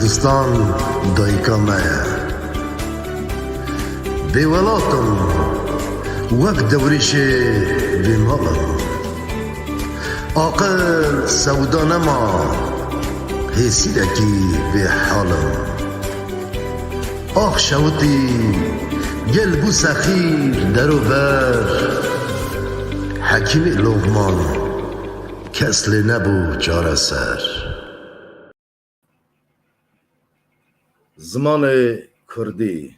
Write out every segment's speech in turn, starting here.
Kurdistan dayika me ye. Bêwelatim wek dewrîşê bêmalan. Aqil sewda nema hêsîrekî bêhalan. Ax şewitî gel bû sexîr derober. Hekîmê Lokman kes lê nebû çareser. Zimanê Kurdî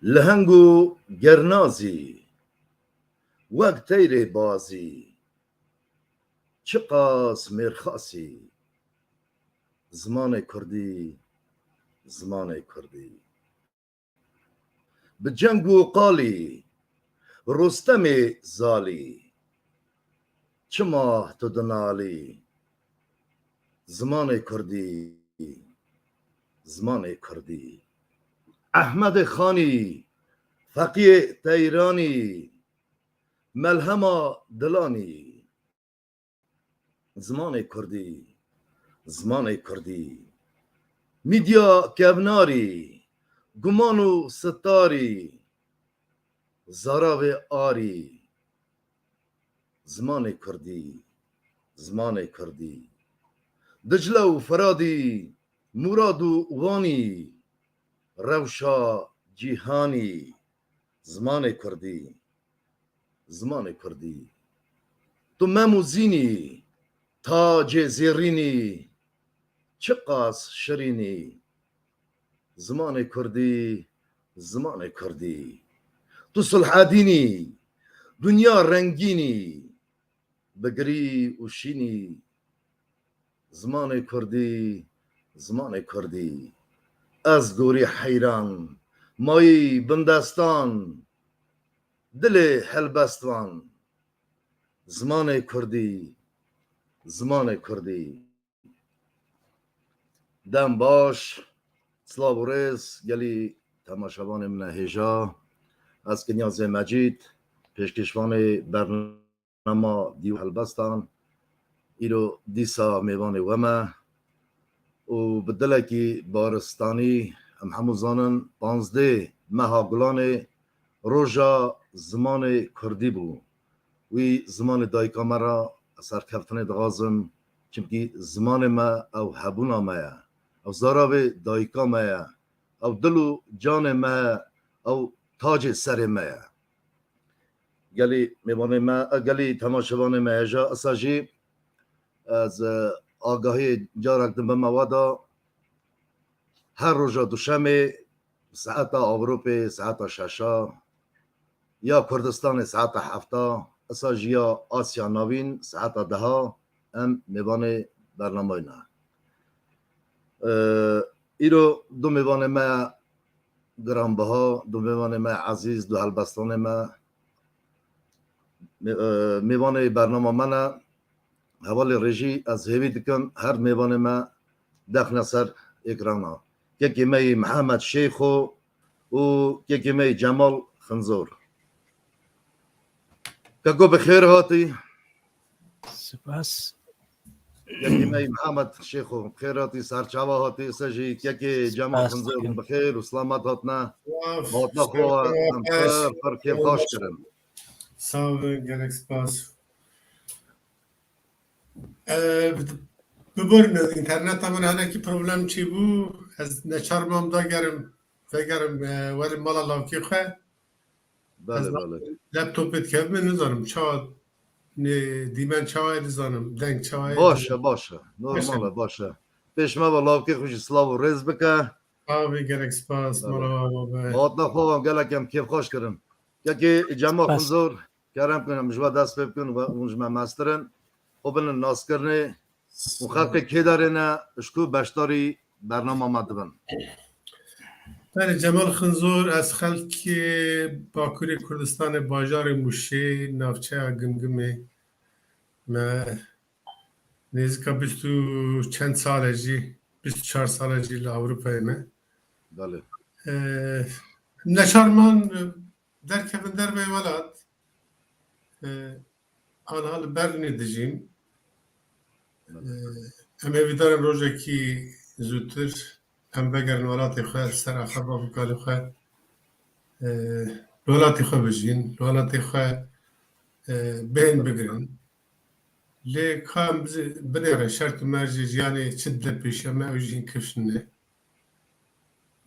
li heng û gernazî wek teyrê bazî çi qas mêrxasî. Zimanê Kurdî, zimanê Kurdî. Bi ceng û qalî Rostemê zalî çi mah tu dinalî. Zimanê Kurdî, zimanê Kurdî. Ehmedê Xanî Feqiyê Teyranî melhema dilanî. Zimanê Kurdî, zimanê Kurdî. Mîdya kevnarî guman û sitarî zaravê arî. Zimanê Kurdî, zimanê Kurdî. Dicle û Firadî Murad û Wanî rewşa cîhanî. Zimanê Kurdî, zimanê Kurdî. Tu mem û zînî tacê zêrînî çi qas şirînî. Zimanê Kurdî, zimanê Kurdî. Tu sulhedînî dunya rengînî bigirî û şînî. Zimanê Kurdî, zimanê Kurdî. Ez gorî heyran mayî bindestan dilê helbestvan. Zimanê Kurdî, zimanê Kurdî. Dem baş, silav û rêz gelî temaşevanê min e hêja. Ez Kinyazê Mecîd pêşkêşvanê bernama dîw helbestan. Îro dîsa mêvanê we me û bi dilekî baristanî em hemû zanin 15 meha Gulanê roja zimanê Kurdî bû. Wî zimanê dayika me ra serkeftinê dixwazim çimkî zimanê me ew hebûna me ye. Ew zaravê dayika me ye. Ew dil û canê me ye. Ew tacê serê me ye. Gelî mêvanê me, gelî temaşevanê me hêja esa jî ez agahiyê carek dibime we da her roja duşemê saeta Ewropê saeta şeşa ya Kurdistanê saeta hefta esa jî ya Asya Navîn saeta deha em mêvanê bernamayê ne. Îro du mêvanê me giranbiha, du mêvanê me ezîz, du helbestanê me mêvanê bernama me ne. Hevalê rêjî ez hêvî dikim her mêvanê me dexne ser ekrana. Yekê me yê Mihemed Şêxo û yekê me yê Cemal Xinzor. Keko bi xêr hatî. Spas. Yekê me yê Mihemed Şêxo bi xêr hatî, serçava hatî, êsa jî yekê Cemal Xinzor bi xêr û selamet hatine. Hatine xwe em pir kêfxweş kirin. Sağ olun, gerek spas. Biberin interneta min henekî problem çî bû, ez neçarmam da gerim vegerim werim mala lavkê xwe. Belê belê. Laptopê dikevime nizanim çawa dîmen çawayê dizanim, deng çawayê. Baş e baş e. Normal e baş e. Pêş me ve lavkê xwe jî silav û rêz bike. Abi gerek spas, mala baba. Hatine xwe em gelek em kêfxweş kirin. Yekê Cemal Xinzor kerem kirin em ji we dest pê bikin ve hûn ji me meztirin. Xwe binin naskirinê û xelkê kêderê ne ji ku beşdarî bernama me dibin. Yani Cemal Xinzor ez xelkê Bakurê Kurdistanê bajarê Mûşê navçeya Gimgimê me nêzîka bîst û çend sale jî 24 sale jî li Ewropayê me. Belê. Neçarman derkevin dervê welat anha li Berlînê dijîn. Em ê vîdarin rojekî زودتر هم بگرن ولاتی خواه سر اخبا بکال خواه ولاتی خواه بجین ولاتی خواه بین بگرن لی کام بنیره شرط مرجی جیانی چد پیشه ما اوجین کفشنه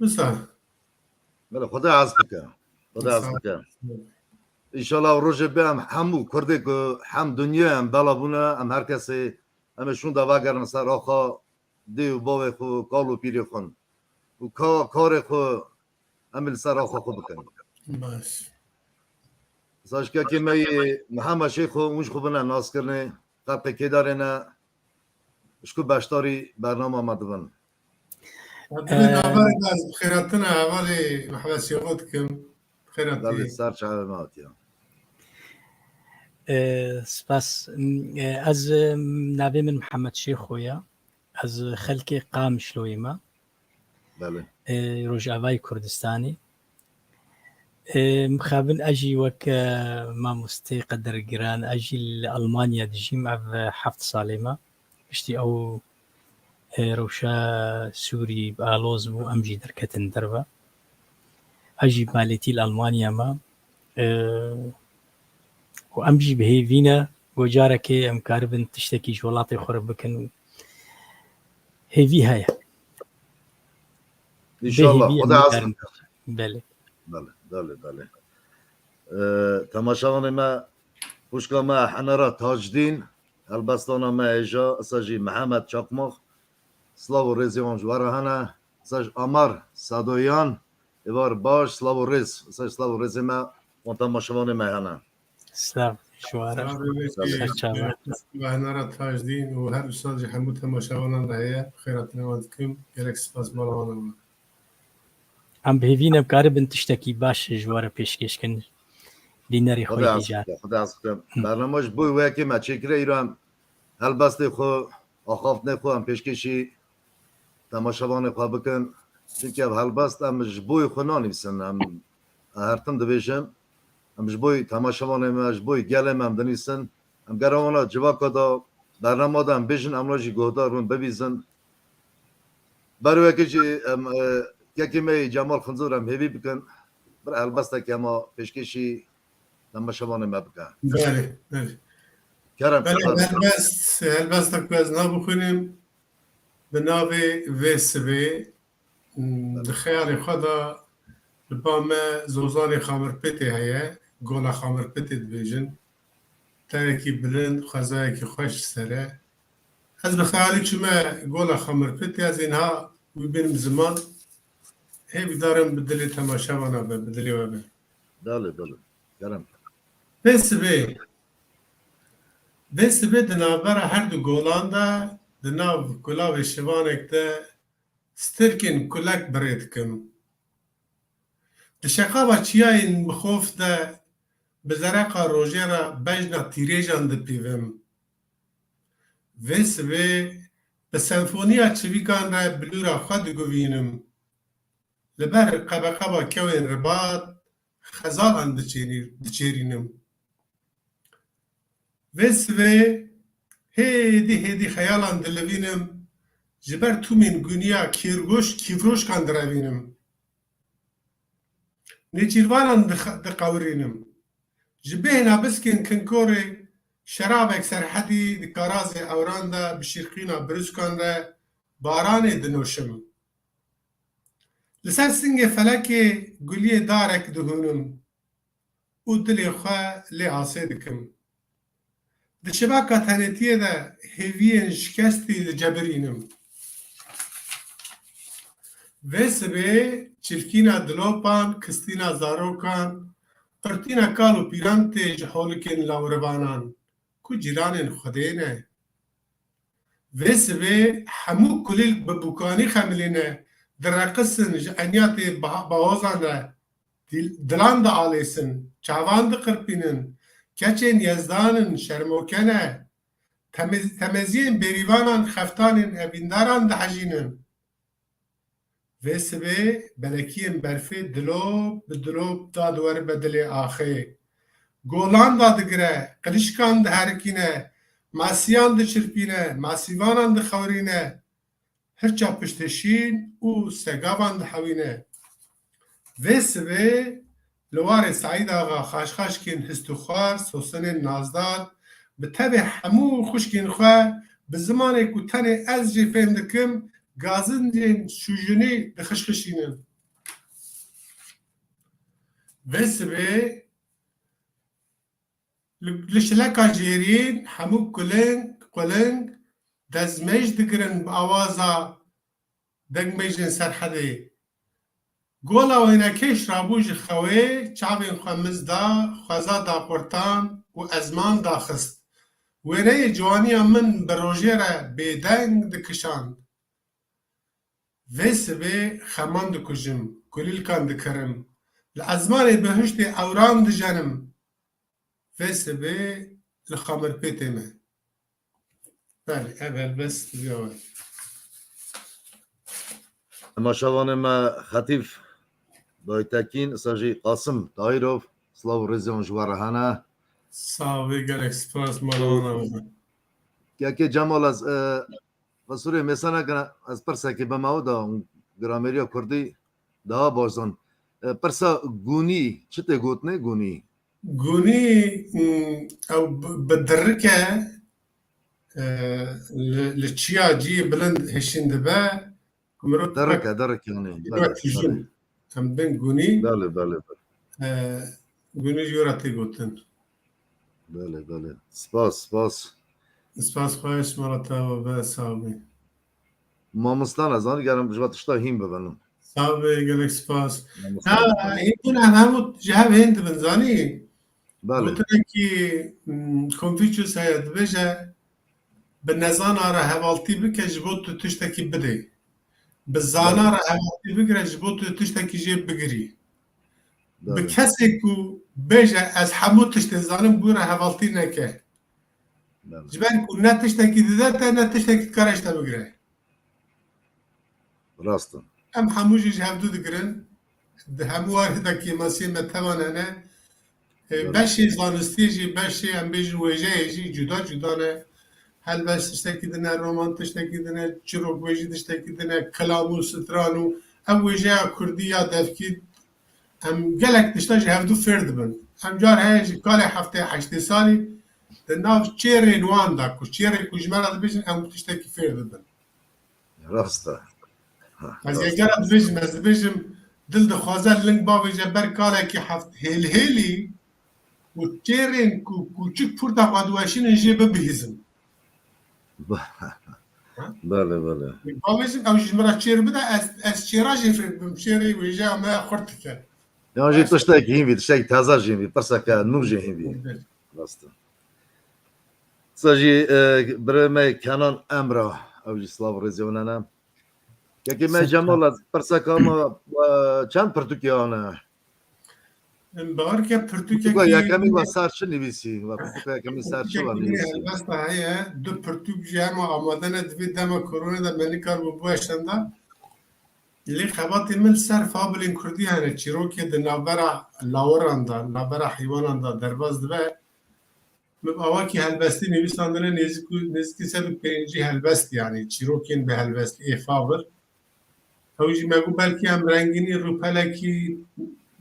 بسا بله خدا عز بکن خدا عز بکن انشالله روز به همو کرده که هم دنیا هم بالا بونه هم هر کسی همشون دوا گرن سر آخا دیو باوی خو کالو پیری خون و کار خو عمل سر آخا خو بکن باش ساش که می محمد شیخ خو اونش خو بنا ناس کرنه قط که داره نه اشکو بشتاری برنامه آمده بن ببین اول از خیراتنا اولی محمد سیغود کم بله خیراتی سر چه ماتیا سپاس از ناوی من محمد شیخ خویا از خلکی قام شلویما بله روجاوای کردستانی مخابن اجي وك ما مستي قدر جيران اجي لألمانيا دجي مع حفظ صالمة بشتي او روشا سوري بالوز بو امجي دركتن دربا اجي مالتي لألمانيا ما وامجي بهي فينا وجارك امكاربن تشتكي شولاطي خرب بكن هيفي هاي ان شاء الله بهي خدا عز بكن بله بله بله بله تماشاوان ما خوشگاه ما حنرا تاجدین البستانا ما اجا اساجی محمد چاکمخ سلاو و ریزیان جواره هنه اساج آمار سادویان ایوار باش سلاو و ریز اساج سلاو و ریزی ما و تماشاوان ما هنه سلام شوارع سرچاوه و هنرا تاجدین و هر استاد جی حمود تماشاوانان رهیه خیراتنا وانتکم گلک سپاس بالاوانا عم بهيفينا بقارب تشتكي باش جوارة پیشکش کن ديناري خوي خدا عز تجار بکن خدا عز بکن برنامهش بوی وکی ما چکره ایران البسته خو آخافت نخو هم پیشکشی تماشاوان خو بکن چونکه البست هم جبوی خو نانیسن هم هرتم دویشم هم جبوی تماشاوان هم جبوی گلم هم دنیسن هم گروانا جواب کدا برنامه دا هم بیشن املاجی گهدارون ببیزن برای یکی می جمال خنزور هم هیوی بکن برای البسته که ما پیشکشی تماشاوان ما بکن بله بله کرم بله تفضل هلبست که از ناب بخونیم به ناو وسبه دخیال خدا لبام زوزان خامرپتی هیه گل خامرپتی دبیجن ترکی بلند خزای که خوش سره از بخیالی چما گل خامرپتی از اینها ببینیم زمان هی دارم بدلی تماشاوانا به بدلی و به بله بله کرم وسبه دنابر هر دو گولان دا دناب کلاو شوانک دا سترکن کلک برید کم دشقا با چیاین بخوف دا بزرقا روژه را بجنا تیریجان دا پیوم وسبه به سمفونیا چویکان را بلورا خود گوینم لبر قبا کوین رباط خزالان دچیرینم وسوه هیدی خیالان دلوینم جبر تو من گونیا کیفروش کان دروینم نچیروانان دقورینم جبه نابسکن کنکوری شراب اکسر حدی دکاراز اوران دا بشیرقینا بروسکان دا باران دنوشم لسر سنگ فلک گلی دارک دهونم او دلی خواه لی آسه دکم ده شباکا تنتیه ده هیوین شکستی ده جبرینم وسبه چلکینا دلوپان کستینا زاروکان قرتینا کالو پیرانتی جحولکن لاوربانان کو جیرانن خودینه وسبه همو کلیل ببوکانی خملینه در رقصن جانیاتی باوزان ده دلان ده آلیسن چاوان ده قرپینن کچین یزدانن شرموکنه تمزین بریوانان خفتانن اوینداران ده حجینن وسبه بلکیم برفی دلوب دادور بدل آخه گولان دادگره قلشکان ده هرکینه ماسیان ده چرپینه ماسیوانان ده خورینه هرچا پشتشین او سگاوان دحوینه وسوه لوار سعید آقا خاشخاشکین هستوخوار سوسن نازدار به تبع همو خوشکین خواه به زمان کتن از جی فهم دکم گازن جین شوجنی دخشخشینن وسوه لشلکا جیرین همو کلنگ دزمج دگرن با آوازا دنگمیجن سرحده گولا و اینکش رابوج خواه چاوین خمز دا خوزا دا پورتان و ازمان دا خست وینه جوانی من بروژه را بیدنگ دکشاند ویسه به خمان دکجم کلیل کان دکرم لازمان بهشت اوران دجنم ویسه به لخامر پیتمه بله اول بس بیاوه ما شوان ما خطیف دایتکین ساجی قاسم تایروف سلاو رزیون جوارهانه ساوی گلک سپاس مالانا که جمال از وسوری مثلا کنه از پرسه که به مودا گرامریا کردی دا بازن پرسا گونی چه ته گوتنه گونی گونی او بدرکه لچیا جی بلند هشینده با کمرو درک یعنی تیجون هم بین گونی بله بله گونی جوراتی گوتن بله سپاس سپاس خواهش مرتا و به ساوی ما مستان از آن گرم جوات اشتا هیم ببنم ساوی گلک سپاس هندون همو جهب هند بنزانی بله گوتنه که کنفیچوس هید بجه به نزانا را حوالتی بکه جبوت تو تشتکی بده به زانا را حوالتی بگره جبوت تو تشتکی جیب بگیری به کسی که بجه از همو تشت زانم گوره حوالتی نکه جبن که نه تشتکی دیده تا نه تشتکی کارشتا بگیره راستم هم همو جیج هفدو دگرن ده همو وارده که ماسی متوانه نه بشی زانستی جی بشی هم بیجن ویجه جی جدا نه هل بس تشتكي دنا رومان تشتكي دنا چروک ویجی تشتكي دنا کلامو سترانو ام ویجه کردیا دفکی ام گلک تشتاجی هفدو فرد بن ام جار هیجی کال هفته 8 سالی دناف چیره نوان دا کش چیره کجمرا دبیجن ام تشتكي فرد بن راسته از یکره دبیجم از دبیجم دل دخوازه لنگ با ویجه بر کاله که هفت هیلی و چیره کوچک پورتا قادواشین انجی ببهیزم بله باویزم اوجی مرا چیر بده از چیراجی فرد چیری ویجا ما خورد کرد یا جی تشتکی هیم بید تشتکی تازه جیم بید پرسا که نور جی هیم بید راسته ساجی برای کنان امرا اوجی سلاو رزیونانه که ما جمال از پرسا که ما چند پرتوکیانه بار که پرتوکه که یکمی و سر چه نویسی و پرتوکه یکمی سر چه و نویسی البته هایه دو پرتوک جمع آمادن دوی دم کرونا دا منی کار ببوشنده لی خباتی مل سر فابلین کردی هنه چیروکی ده نابرا لاورانده نابرا حیوانانده درباز دوه مباواکی هلبستی نویساندنه نزدیکی 105 هلبست یعنی چیروکین به هلبستی ای فابل اوجی مگو بلکی هم رنگینی روپلکی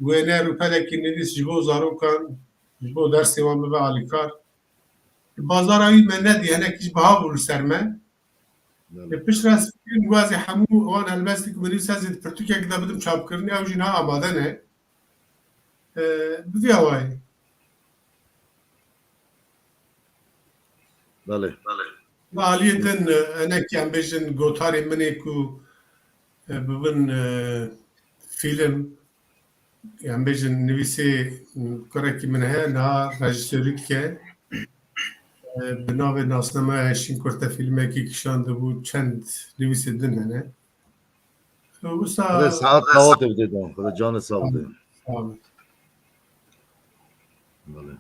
وینه روپلکی نویس جبو زارو کن جبو درسی وان ببه آلی کار بازار آوید من ندی هنه کش بها بولو سرمه پیش راست فیلم گوازی همو وان هلبستی که منویس هزید پرتوکه اگه بدم چاپ کرنی اوجی نه آماده نه بوی آوای بله و آلیتن هنه که هم بیشن گوتاری منی که ببین فیلم يعني بيجي نویسی کاری که منه نه رژیسوری که به نام ناسنامه هشین کرده فیلمه که کشانده بود چند نویسی دنه نه خدا ساعت نوات بدیدم خدا جان ساعته بله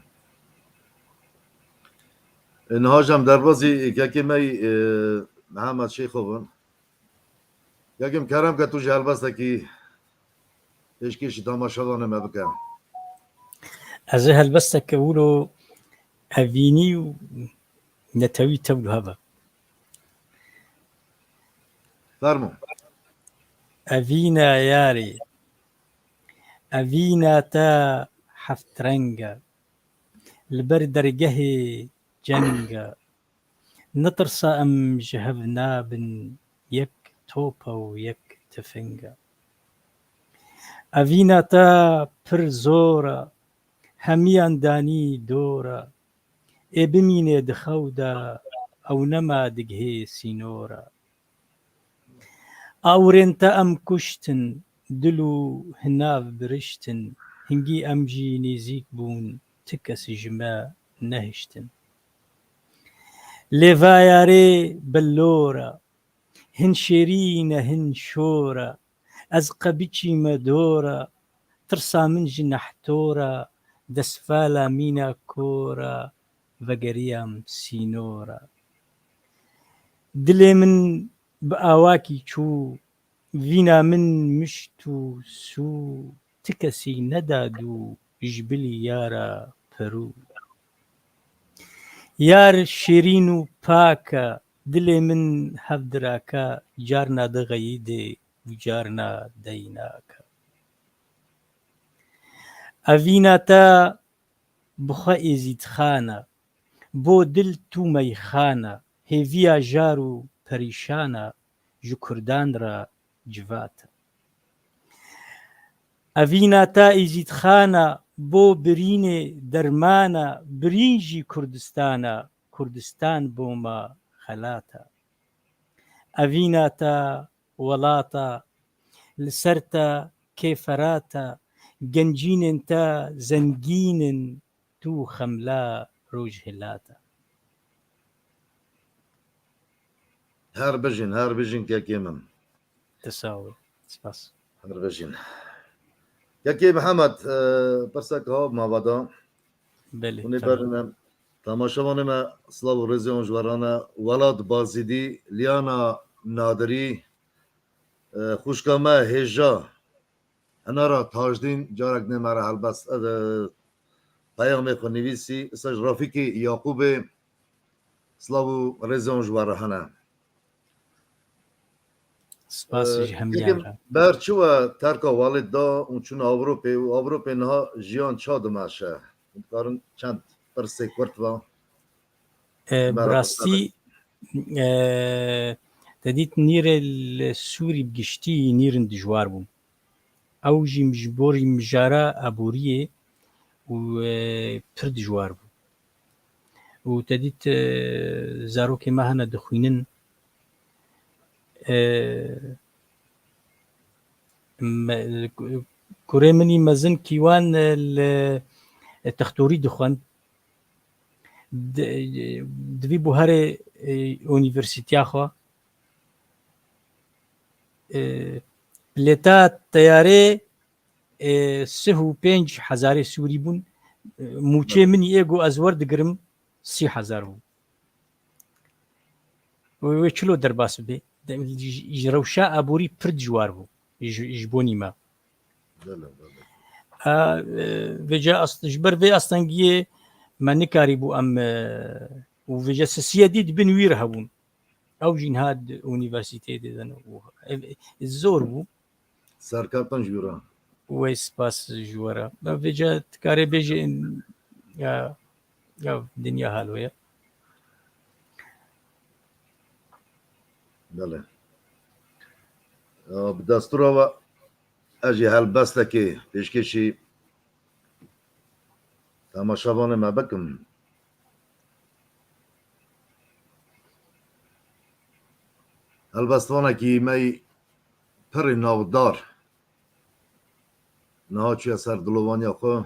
نهاجم در بازی که می محمد شیخوان یکم کارم که تو جال بسته که ایشکیش تماشاوانه ما بکن از هلبسته که اولو هفینی و نتوی تولو هبا فرمون. أفينا ياري أفينا تا حفت رنگا البردر جهي جنگا نطرسا أم جهبنا بن يك توبا ويك تفنگا أفينا تا پر زورا هميان داني دورا بميني دخودا أو نما دقهي سينورا أورنتا أم كشتن دلو هناف برشتن هنجي أمجي نيزيك بون تكس جما نهشتن ليفاياري بلورا هن شيرين هن شورا از قبيتشي مدورا ترسا من جنحتورا دسفالا مينا كورا وقريام سينورا دلي من بآواكي چو فينا من مشتو سو تكسي ندادو جبلي يارا برو يار شيرينو باكا دلي من هفدراكا جارنا دغيدي وجارنا ديناكا أفينا تا بخا إزيد خانا بو دل تو ميخانا هيفيا جارو پريشانا جو كردان را جواتا أفينا تا إزيد خانا بو برين درمانا برينجي كردستانا كردستان بوما خلاتا أفينا تا ولاتا لسرتا كيفراتا جنجين انتا زنجين تو خملا روج هلاتا هر بجن كاكي من تساوي سپاس هر بجن كاكي محمد برسك هاب ما بعدا بله ونی تمام. برنم تماشاوان ما سلاو رزیون جورانا ولاد بازیدی لیانا نادری خوشکامه هجا انا را تاجدین جارک نماره هلبست پیام خونیویسی سج رافیکی یعقوب سلاو رزیون جوارهانه سپاس همیارا برچو ترکا والد دا اون چون آوروپی نها جیان چاد ماشه کارن چند پرسه کرد و براستی تديت نير السوري بقشتي نير دجوار بوم او جي مجبوري مجارة ابوريه و پر دجوار بوم و تديت زاروكي ما هنا دخوينن كوري مني مزن كيوان التختوري دخوان دوی بوهر اونیورسیتیا خوا پلیتا تیاره 35,000 سوری بون موچه منی ایگو از ورد گرم 30,000 بون و چلو در باس بی روشا ابوری پر جوار بون جبونی ما وجا جبر في اصلا ما نكاري بو ام وفيجا سيادي بن وير هبون او جين هاد اونيفرسيتي دي الزور بو سرکارتان جورا ويس باس جورا فيجا تكاري بيجي يا دنيا هالويا بله بدستور و اجي هالبستكي پیشکشی تماشاوان ما بکم هالبستوانه کی می پر ناودار نها چی سر دلوانی خو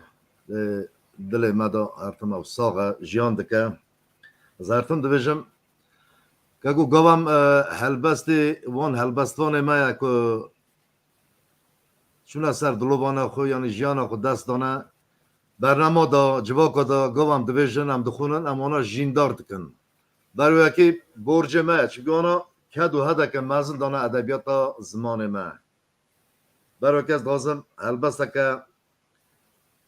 دل مدا هرتم او ساغه جیان دکه زارتم دویجم که گو گوام هلبستی وان هلبستوانه ما که چون سر دلوانی خو یعنی جیان خو دست دانه برنامه دا جواکا دا گوام دویژن هم دخونن اما اونا جیندار دکن برای اکی برج ما چگه اونا کد و هده که مزن دانه ادبیات زمان ما برای اکی از لازم البسته که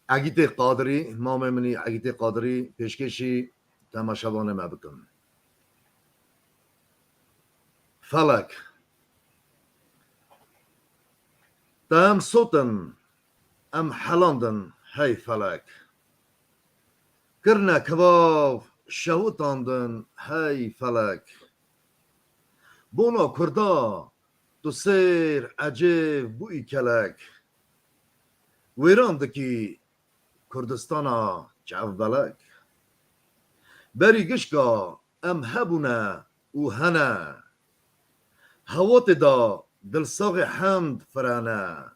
عگیت قادری ما میمونی عگیت قادری پیشکشی تماشاوانه ما بکن فلک تام صوتن ام حلاندن هی فلک کرنا کباف شهوتاندن هی فلک بونا کردا تو سیر عجیب بوی کلک ویراندکی کردستانا جوبلک بری گشکا ام هبونه و هنه هوات دا دلساغ حمد فرانه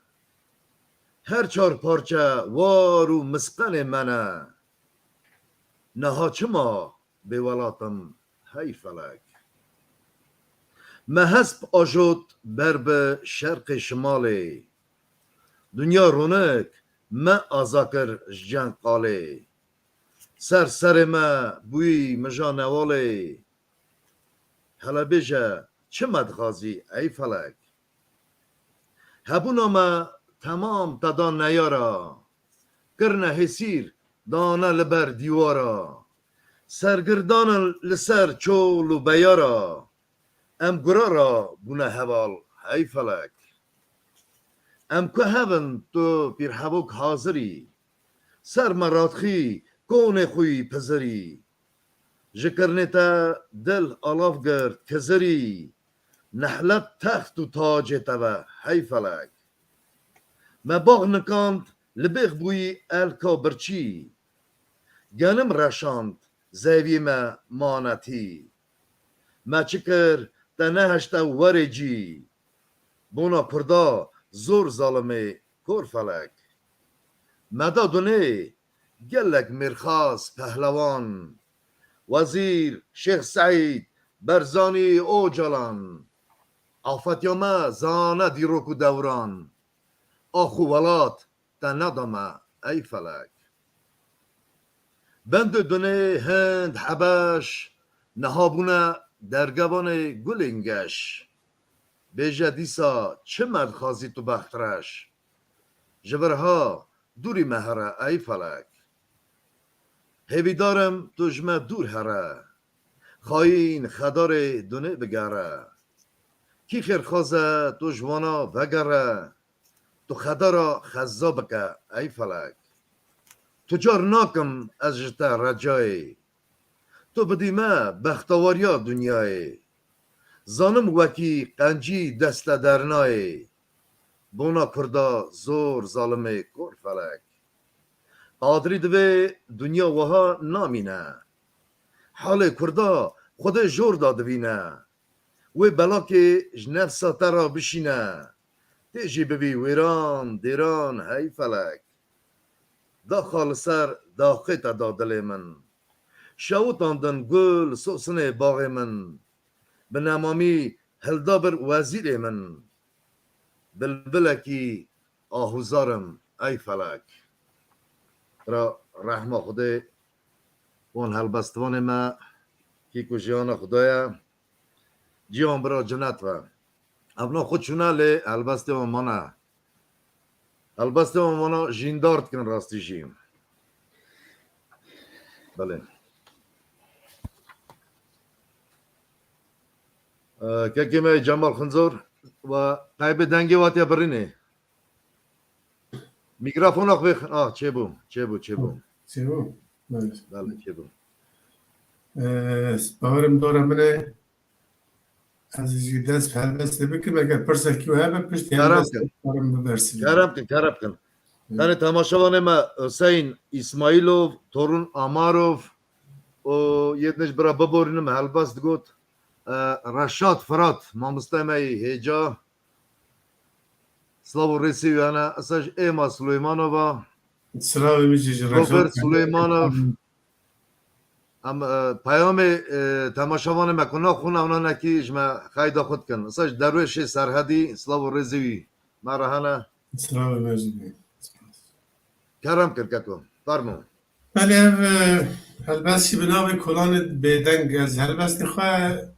هر چار پارچه وار و مسقن منه نها چما به ولاتم هی فلک مهسب آجود بر به شرق شمالی دنیا رونک ما آزاکر جنگ قالی سر ما بوی مجا نوالی هلا بیجه چه مدخازی ای فلک هبونا ما تمام تدان نیارا کرنه حسیر دانه لبر دیوارا سرگردان لسر چول و بیارا ام گرارا بونه هوال ای فلک ام که هون تو پیر حبوک حاضری سر مراتخی کون خوی پزری جکرنتا دل آلاف گرد کزری نحلت تخت و تاج تبا هی فلک ما باغ نکاند لبیغ بوی الکا برچی گنم رشاند زیوی ما مانتی ما چکر ده نهشتا وری جی بونا کردا زور ظالمه کور فلک مدا دونه گلک مرخاص پهلوان وزیر شیخ سعید برزانی او جلان آفتیامه زانه دیروک و دوران آخو ولات تا ندامه ای فلک بند دونه هند حبش نهابونه درگوان گلنگش بیجه دیسا چه مرد خازی تو بخترش جبرها دوری مهره ای فلک هیویدارم تو جمع دور هره خواهین خدار دونه بگره کی خیر خوازه تو جوانا وگره تو خدارا خزا بکه ای فلک تجار ناکم از جتا رجای تو بدیمه بختواریا دنیای زانم وکی قنجی دست درنای بونا کردا زور ظالمه کور فلک قادری دوی دنیا وها نامینه حال کردا خود جور دادوینه و بلاک جنفسا ترا بشینه تیجی ببی ویران دیران هی فلک دا خالصر دا خیط دا دل من شاوتاندن گل سوسن باغ من به نمامی هلدابر وزیر من بلبلکی آهوزارم ای فلک را رحمه خدا اون هلبستوان ما کی کجیان خدایا جیان برا جنت و ابنا خودشونه لی هلبستوان مانا هلبستوان مانا جیندارد کن راستی جیم بله که کمه جمال خنزور و قیب دنگی واتیا برینه میکروفون آخ بخ چه بوم چه بود؟ بله چه بوم باورم داره منه از این دست به هلبسته بکن اگر پرسه کیو همه پشتی هلبسته بارم ببرسی کرم کن تانه تماشاوانه ما حسین اسماعیلوف تورون آماروف و یدنش برا ببورینم هلبست گوت رشاد فرات مامستای هیجا سلاو رسی انا اساج ایما سلیمانووا سلاو میجی روبرت سلیمانوف ام پیام تماشاوان مکنا خونه اونا نکی اجما خیدا خود کن اساج درویش سرحدی سلاو رزیوی مرحانا سلاو میجی کرم کرکتو فرمو بله هلبستی بنام کلان بیدنگ از هلبستی خواه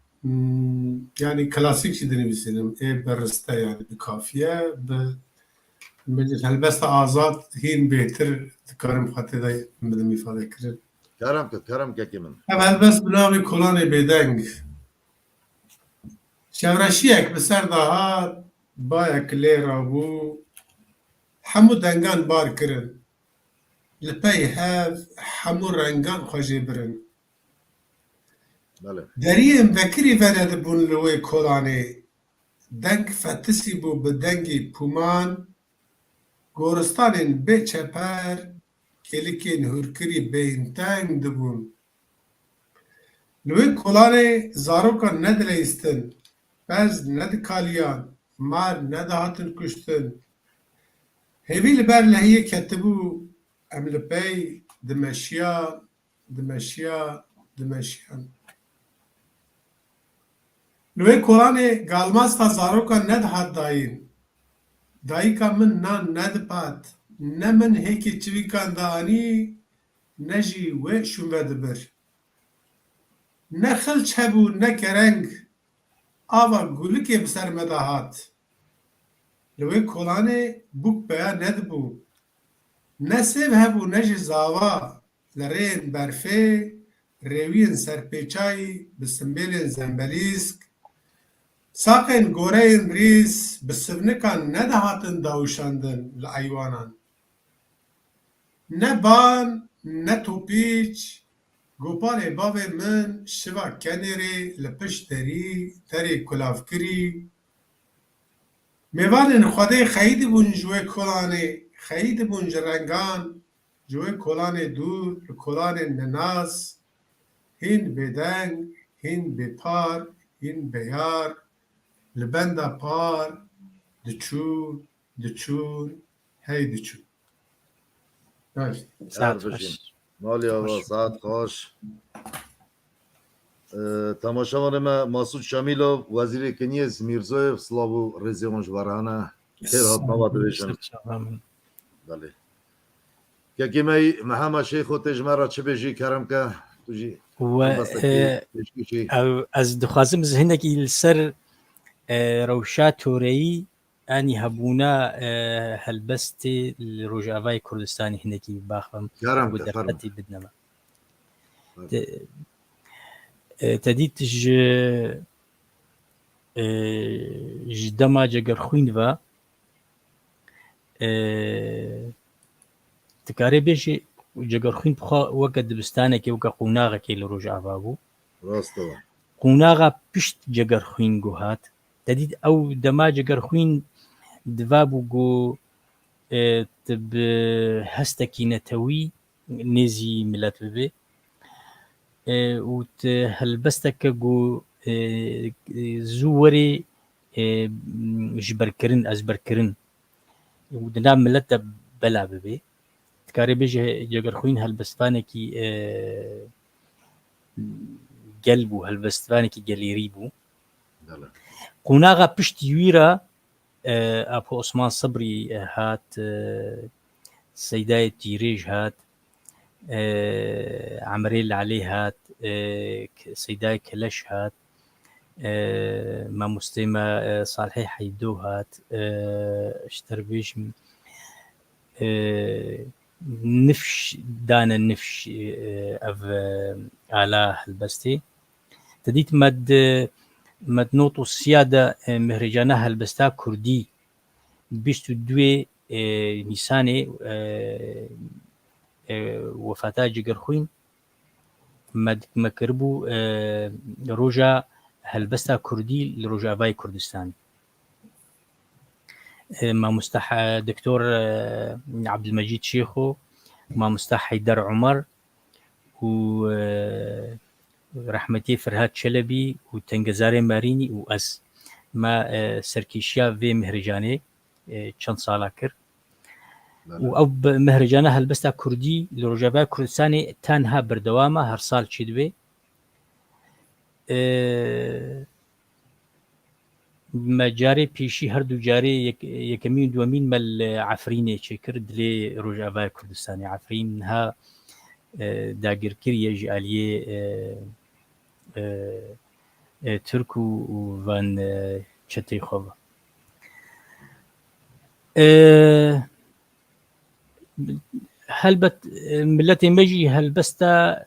yani klasik şey deneyimledim. Berreste yani bir kafiye به هلبست آزاد هین بهتر کارم خاطر بدم ifade کرد. کرم که من. هلبست بنامی کلان بیدنگ. شورشی یک بسر داها با یک لیرا بو همو دنگان بار کرن لپی هاف همو رنگان خوشی برن بله دریم وکری ورد بون لوی کلانه دنگ فتسی بو به دنگی پومان گورستانین به چپر کلیکین هورکری بین تنگ دبون لوی کلانه زاروکان ندلیستن بز ندکالیان مار ندهاتن کشتن هیوی لبر لحیه کتبو ام لپی دمشیان لوی کلانه گالماستا زاروکان ندهات داین دایکا من نان ندپات نه من هیکی چویکان دانی نجی و شومه دبر نه خلچ هبو نه کرنگ آوا گولکی بسر مدهات لوی کلانه بوک بیا ندبو نه سیب هبو نجی زاوا لرین برفه روین سرپیچای بسنبیلین زنبلیسک ساقین گورین ریس بسفنکان ندهاتن داوشاندن لعیوانان نه بان نه توپیچ گوپال باب من شوا کنیری لپش تری کلافکری میوانن خواده خیلی بون جوی کلانه خیلی بون جرنگان جوی کلانه دور کلانه نناس هین بدنگ هین بپار هین بیار لبندا پار دچون هی دچون باش ساعت بشین. خوش مالی آقا خوش. ساعت خوش تماشاوان ما ماسود شامیلو وزیر کنیز میرزویف سلاو رزیون جوارانه خیر هات مواد بشن سرچاوه من. بله که می محمد شیخ و تجمرا چه بجی کرم که توجی و بشکی ئەو ئەس دخوازم زهنێکی لەسەر ڕەوشا تۆرەیی ئانی هەبوونا هەلبەستێ لە ڕۆژاوای کوردستانی هەنێکی باخم کرم بۆ که فرم دەقەتی بدنەمە تەدیت ji dema cegerxwîn ve dikarê bêjî cegerxwîn bixwe weke dibistanekê weke qûnaxekê li Rojava bû راستو قûnaxa pişt cegerxwîn guhat tedît ew dema cegerxwîn diva bû got tu bi hestekî netewî nêzî millet bibe û tu helbesteke got zû werê ji berkirin ez berkirin û di nav millet de bela bibe dikarê bêje cegerxwîn helbestvanekî gel bû helbestvanekî gelêrî bû بله قûnaxa piştî wî re Apo Osman Sibrî hat Seydayê Tîrêj hat Emirê Lalê hat Seydayê Keleş hat mamosteyê me Salihê Heydo hat ji te re bêjim nifş dane nifş ev ala helbestê tedît med not û siyada mihricana helbesta Kurdî 22 Nîsanê wefata Cegerxwîn me kiribû roja helbesta Kurdî li Rojavayê Kurdistanê mamosta Diktor Abdilmecîd Şêxo mamosta Heyder Umar û rehmetî Ferhat Çelebî û Tengezarê Marînî û ez me serkêşiya vê mihricanê çend sala kir û ew mihricana helbesta Kurdî li Rojavayê Kurdistanê tenha berdewam e her sal çê dibe me carê pêşî her du carê yekemîn û duhemîn me li Efrînê çêkir dilê Rojavayê Kurdistanê Efrîn niha dagirkiriye ji aliyê Türk û van çetê xwe ve helbet milletê me jî helbesta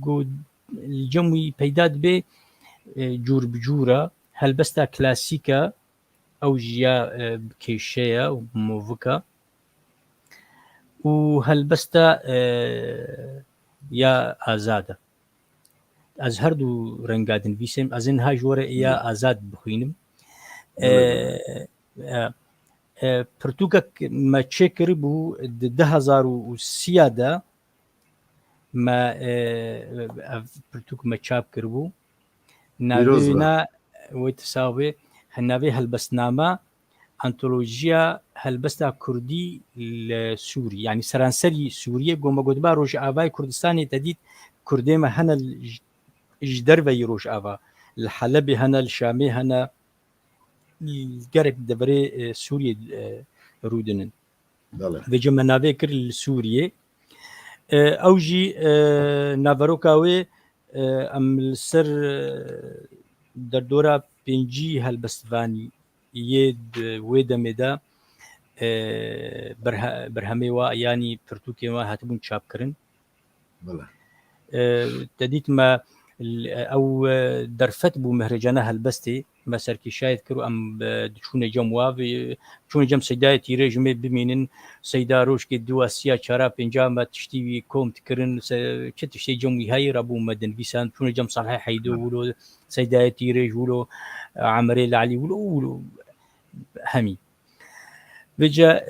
got li cem wî peyda dibe cûr bi cûr e helbesta klasîk e ew jî ya kêşe ye û movik e و هەلبەستە یا ئازادە ئەز هەردوو ڕەنگادن ویسم ئەزن ها ژۆرە یا ئازاد بخوێنم پرتوکە مە چێ کرد بوو 2030دا پرتوک مە چاپ کرد بوو ناوێنا وی تساوێ هەناوێ هەلبەستنامە ئەنتۆلۆژیە هەلبەستا کوردی لە سووری ینی سەرانسەری سووریە گۆمەگۆدبا ڕۆژئاوای کوردستانی دەدیت کوردێمە هەنە ji derveyî Rojava li Helebê hene li Şamê hene gerek deverê Sûriyê rûdinin vê me navê kir li Sûriyê ew jî naveroka wê em li ser derdora pêncî helbestvaniyê wê demê de berhemê wa yanî pirtûkê wa hatibûn çapkirin تدیت ما او درفت بو مهرجانه هلبستی ما سرکی شاید کرو ام چونه جم واو چونه جم سیدای تیره جمع ببینن سیدا روش که دو اسیا چرا پنجا ما تشتیوی کوم تکرن چه تشتی جمعی های ربو مدن بیسان چونه جم صالح حیدو ولو سیدای تیره ولو عمری لعلی ولو همی بجا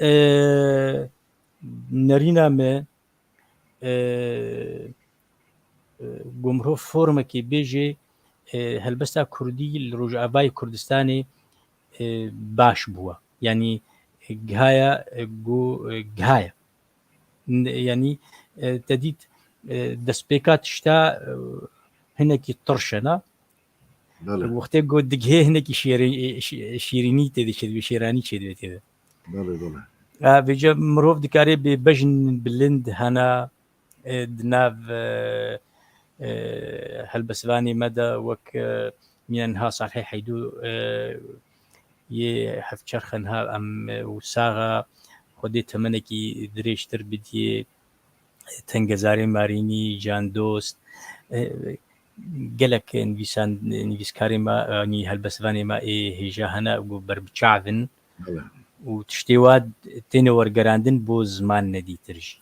نرینا ما گمرو فرمکی بیجی هلبستا کردی لروجاوای کردستانی باش بوا یعنی گهایا یعنی تدید دسپیکات شتا هنکی ترشنا وقتی گود دگه هنکی شیرینی تدی شد شیرانی شد تدی بله مروف دکاری به بجن بلند هنا دناف هەلبەسوانی مەدە وەک میانها صالحی حەیدوو یێ هەفت چەرخەنها ئەم وساغا خودێ تەمەنێکی درێژتر بدیێ تەنگەزارێ مارینی جاندۆست gelek nivîskarê me yanî helbestvanê me ê hêja hene û berbçavin û tiştê wa têne wergerandin bo ziman nedîtir jî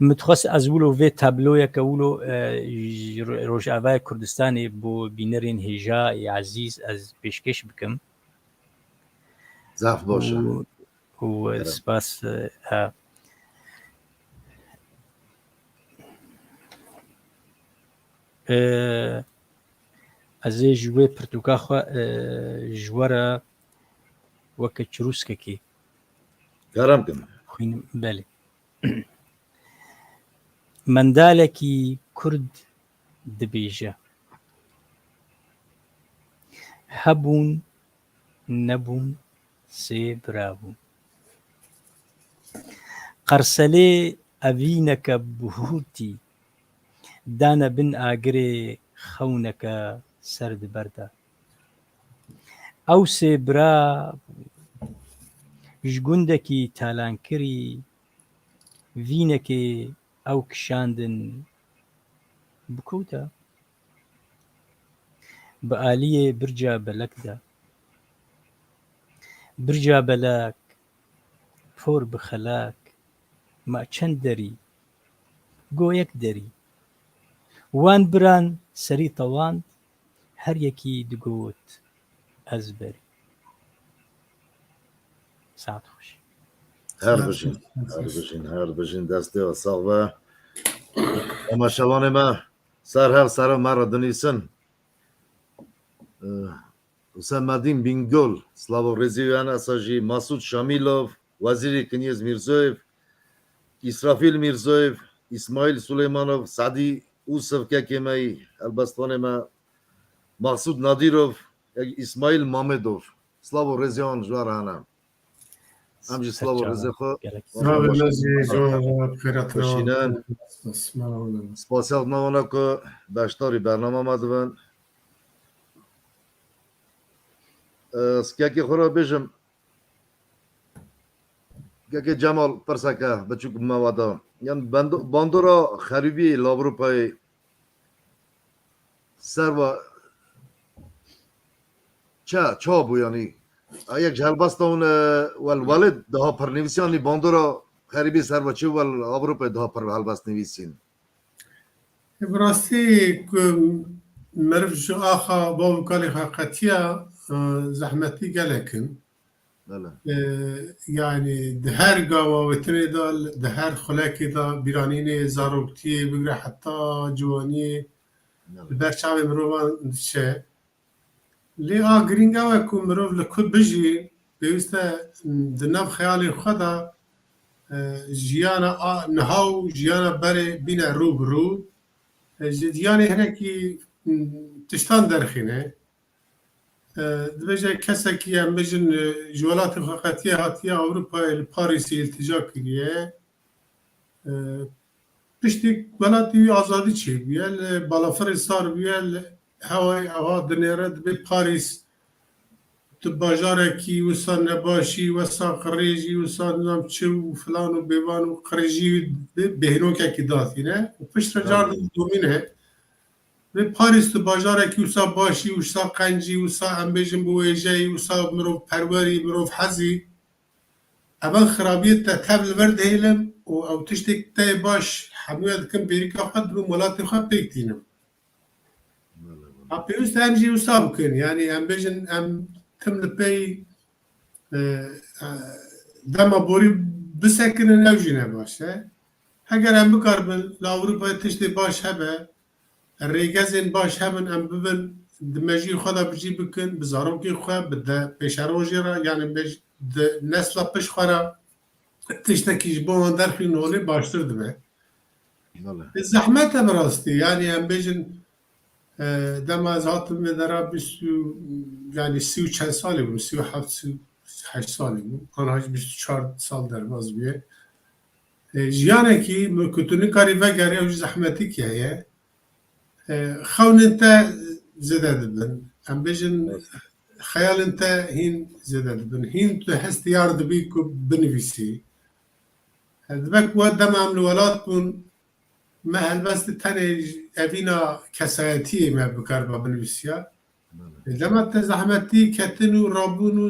متخص از ولو وی تابلویا که ولو روجاوای کردستانی بو بینرین هجا عزیز از پیشکش بکم زاف باشه و سپاس از جوی پرتوکا خو جوارا وک چروسکه کی کارم کن خوینم بله مندالکی کرد دبیجه هبون نبون سێ برابوو قەرسەلێ ئەڤینەکە بهوتی دانە بن ئاگرێ خەونەکە سەرد بەردا ئەو سێ برابوو ji gundekî talankirî vînekê ew kişandin bikûta bi aliyê birca belek de birca belek por bi xelak ma çend derî goyek derî wan biran serî tewand her yekî digot ez berî saet xweş هر بجین دسته و ساغوه اما شوان ما سر هر سر ما را دنیسن حسین مدین بینگل سلاو رزیویان اساجی مسعود شامیلوف وزیر کنیز میرزویف اسرافیل میرزویف اسماعیل سلیمانوف سعدی اوسف ککیمی البستان ما مقصود نادیروف اسماعیل مامدوف سلاو رزیوان جوارانه امجی سلاو رزی خو سپاسیال نوانا که بشتاری برنامه مدون سکیکی خورا بیشم که جمال پرسکه بچوک موادا یعنی باندورا خریبی لابروپای سر و چه بو یعنی یک جلبستان والوالد ده ها پرنویسیانی باندورا خریبی سر بچه و اروپا ده پر هلبست نویسین براستی مرف جو آخا با کالی حقیقتیا زحمتی گلکن بله يعني ده هر قاوة وتري دال ده هر خلاكي دا بيرانيني زاروكتي بقرا حتى جواني بله بر شعب مروان شه لي گرینگا و کو مروف لکود بجی بيوستا دناف خيالي خدا جيانا نهاو جيانا بري بينا رو برو جدياني هناكي تشتان درخينه دبجه کسکی هم بجن جوالات حقیقتیه هاتیه اوروپا پاریسی التجا کریه پشتی ولاتی آزادی چی بیل بالافر سار بیل هوای هوا دنیره به پاریس تو باجاره کی وسا نباشی وسا قریجی وسا نام چه و فلان و بیوان و قریجی بهنو که کی داتی نه و پشت رجار دومینه به پاریس تو باجاره کی وسا باشی وسا قنجی وسا هم بجن بویجی وسا مرو پروری مرو حزی اول خرابیت تا تبل ورد هیلم و او تشتک تای باش حمویت کم بیریکا خد رو مولات خد پیکتینم پیوست هم جی وسا بکن یعنی هم بجن هم تم لپی دما بوری بسکنن او جنه باشه اگر هم بکار بن لاوروپا تشتی باش هبه ریگزین باش هبن ام ببن دمجی خدا بجی بکن بزارم که خواه بده پیشروجی را یعنی بج نسل پیش خورا تشتکیش با درخی نولی باشتر دمه بله زحمت هم راستی یعنی هم بجن دم از هاتم درا بیستو یعنی 34 سالی بود 37 38 سالی بود آنها 24 سال در باز بیه جیانه کی مکتونی کاری وگری او زحمتی که خون انت زده دبن ام بجن خیال انت هین زده دبن هین تو هست یارد بی کو بنویسی دبک و دم عملوالات بون ما هلبست تنه اوینا کسایتی ما بکار با بنویسیا لما تزحمتی کتنو رابونو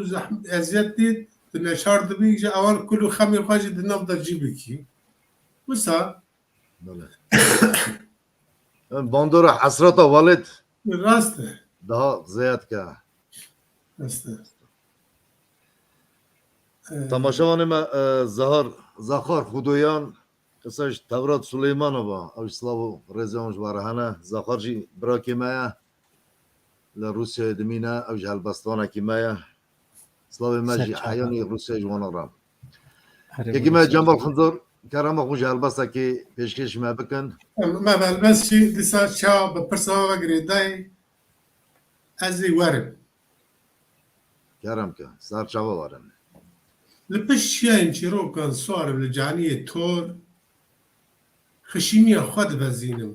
ازیت دید نشار دبی جا اول کلو خمی خواجه دناف در جیبی کی وسا بله باندور حسرت والد راسته ده زیاد که راسته تماشاوان ما زخار خدویان قصهش تورات سلیمانووا او سلاو رزیانج وارهانه زخار جی براکی مایا لروسیا دمینه او جهل بستانه کی مایا سلاو ما جی حیانی روسیا جوانا رام یکی ما جنبال خنزور کرم اخو جهل بسته که پیشکش ما بکن ما بلبس شي دسا شا بپرسا وگری دای ازی ورم کرم که سر چاوا وارم لپش شیاین چیرو کن سوارم لجانی تور خشیمی خود بزینم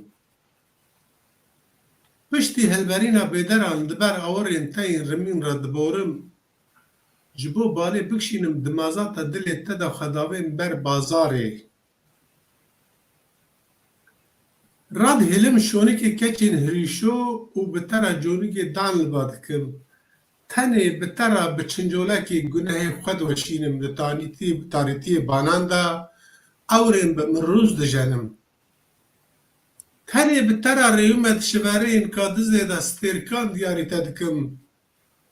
پشتی هلبرینا بیدران دبر آورین تاین رمین را دبورم جبو بالی بکشینم دمازات دلی تدا خداوین بر بازاره راد هلم شونی که کچین هریشو و بترا جونی که دان لباد کم تنه بترا بچنجوله که گناه خود وشینم تاریتی باناندا اورین بمروز دجانم تنه بترا ریومت شوارین کادزه دا سترکان دیاری تدکم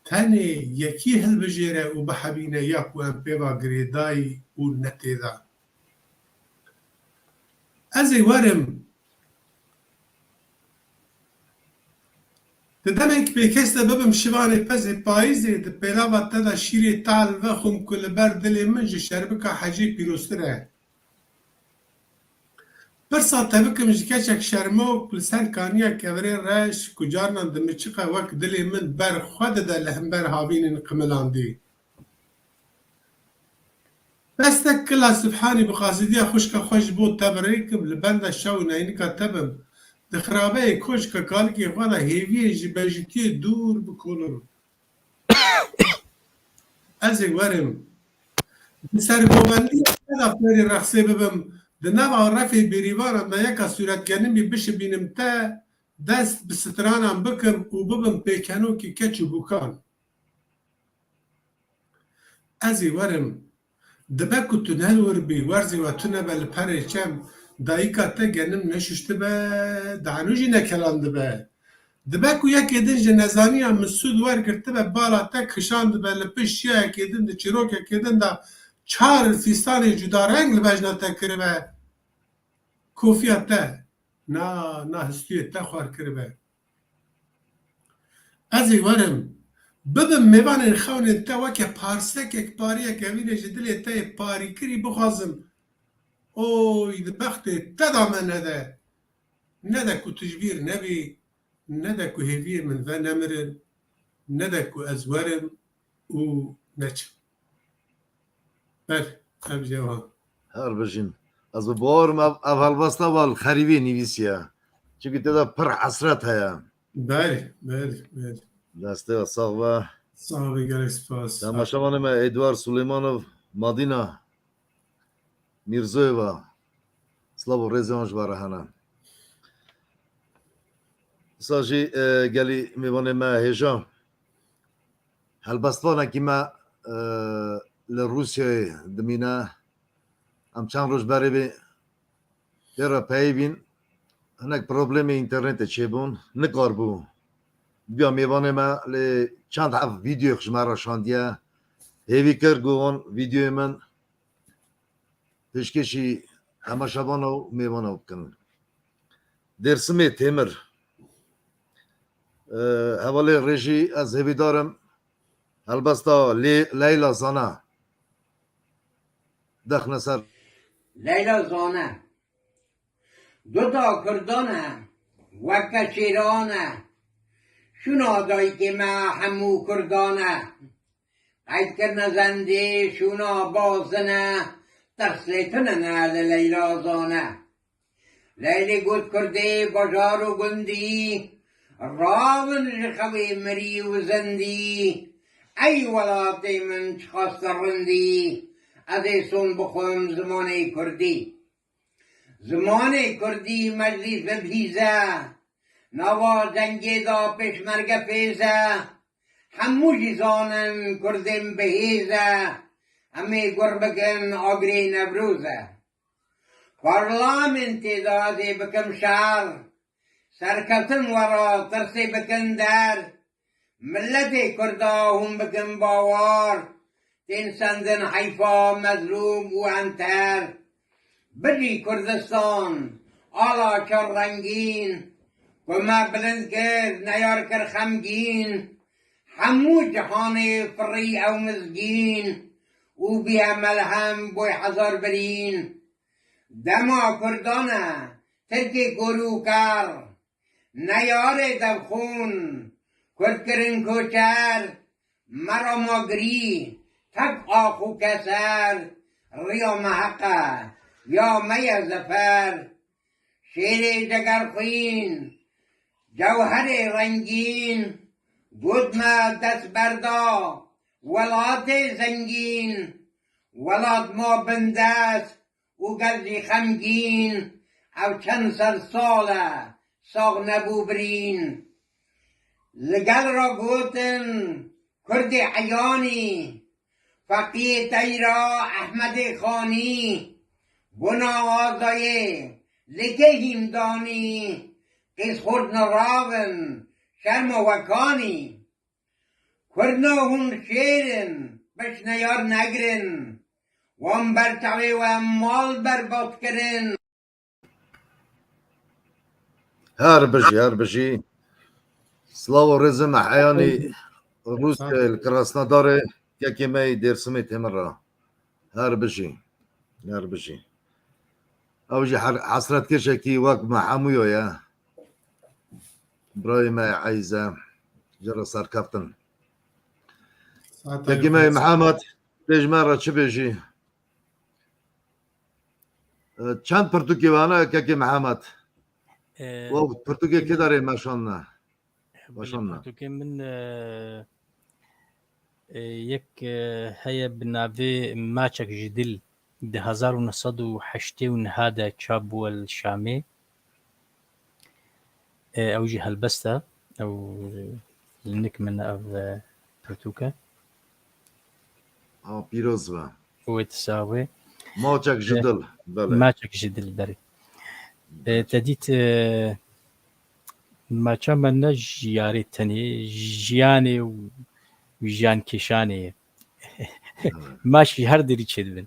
تنه یکی هل بجیره و بحبینه یک و ام پیوا گریدای و نتیدا ازی ورم دمك بكسته ببم شباني بس بايزي دبلا وتدا شيري تال وخم كل برد لي منج شربك حجي بيروستره برسا تبك مجكشك شرمو كل سن كانيا كبري راش كجارنا دمچقه وك دلي من بر خود ده لهم بر هاوين قملاندي بس تكلا سبحاني بقاصدية خوشك خوش بو تبريكم لبند الشو نينك تبم دخرابه کشک کالکی خوانا هیوی جبجتی دور بکنم از ورم سرگوبندی ادا پری رخصه ببم دنوا رفی بریوارم دا یکا صورت کنم بش بینم تا دست بسترانم بکم و ببم پیکنو که کچو بکان از ورم دبه که تو نهور بی ورزی و تو نبه لپره چم دایکا تا گنم نششته به دعنوجی نکلانده به دبه که یکی دن جنزانی هم مسود ور کرده به بالا تا کشانده به لپش یکی دن ده چیروک یکی دن ده چار فیستانی جدا رنگ لبجنا تا کره به کوفیت تا نه هستویت تا خوار کره به از ورم ببین میوان خون تا وکه پارسک یک پاریه که وینه جدلی تا پاری کری بخوازم اوی ده بخت تا دامه نده که تجبیر نبی نده که هیوی من و نمرن نده که از ورم و نچم بر اب جوان هر بجین از بارم اول بسته وال خریبی نویسیه چون تدا پر حسرت هیا بله دسته صاحب صاحب گره سپاس تماشاوان ما ادوار سلیمانov مدینا میرزویوا سلاو رزانج برهانا ساجی گلی میوانه ما هجا هلبستوانا کی ما لروسیا دمینا ام چند روز بری بی ترا پیبین هنگ پروبلم اینترنت چه بون نکار بو بیا میوانه ما ل چند هف ویدیو خشمارا شاندیا هیوی کر گوان ویدیو من پیشکشی تماشاوانو میوانه بکنن درسمی تیمر حوالی رژی از هیوی دارم البستا لیلا زانا دخن سر لیلا زانه دو تا کردانه وکه شیرانه شونا دایی که ما همو کردانه قید کرنه زنده شونا بازنه ترسیتنه نه لیلا زانه لیلی گود کرده بجار و گندی راون رخوی مری و زندی ای ولاتی من چخواست رندی از سون بخوم زمانه کردی زمانه کردی مجلس ببهیزه نوا جنگی دا پشمرگ پیزه همو جیزانم کردیم بهیزه همه گربگن آگری نبروزه پارلامنتی دادی بکم شهر سرکتن ورا ترسی بکن در ملت کردا هم بکن باوار تین سندن حیفا مظلوم و انتر بجی کردستان آلا چر رنگین و ما بلند کرد نیار کر خمگین همو جهان فری او مزگین او بیا ملهم بوی حضار برین دما کردانه ترکی گروکر نیار دبخون کرد کرن کوچر مرا ماگری تک آخو کسر ریا محقه یا می زفر شیر جگر خوین جوهر رنگین بود ما دست بردا ولات زنگین ولات ما بندست و گلزی خمگین او چند ساله ساغ نبو برین لگل را گوتن کرد عیانی فقیه تیرا احمد خانی بنا آزایه لکه هیمدانی قیس خورد نراون شرم وکانی کردنا هم شیرن بش نیار نگرن وام برچوی و مال برباد کرن هر بجی سلاو رزم حیانی روسیا الکراسنادار یکی می درسمی تیمرا هر بجی اوجي حسرت كشكي وقت ما حمويو يا برايم عايزة جرى صار كابتن يا كيما محمد بيج مرة تشبيجي چند پرتوکی وانا كاكي محمد وقت پرتوکی كي داري ما شاء الله پرتوکی من یک هيا بناوي ماچك جدل ده 1980 هذا تشاب الشامي او جي هلبستا او النك من او برتوكا بيروز با وتساوي ماچك جدل بله ماچك جدل بري تديت ماچا من جياري تاني جياني وجيان كيشاني ماشي هر دری چه دبن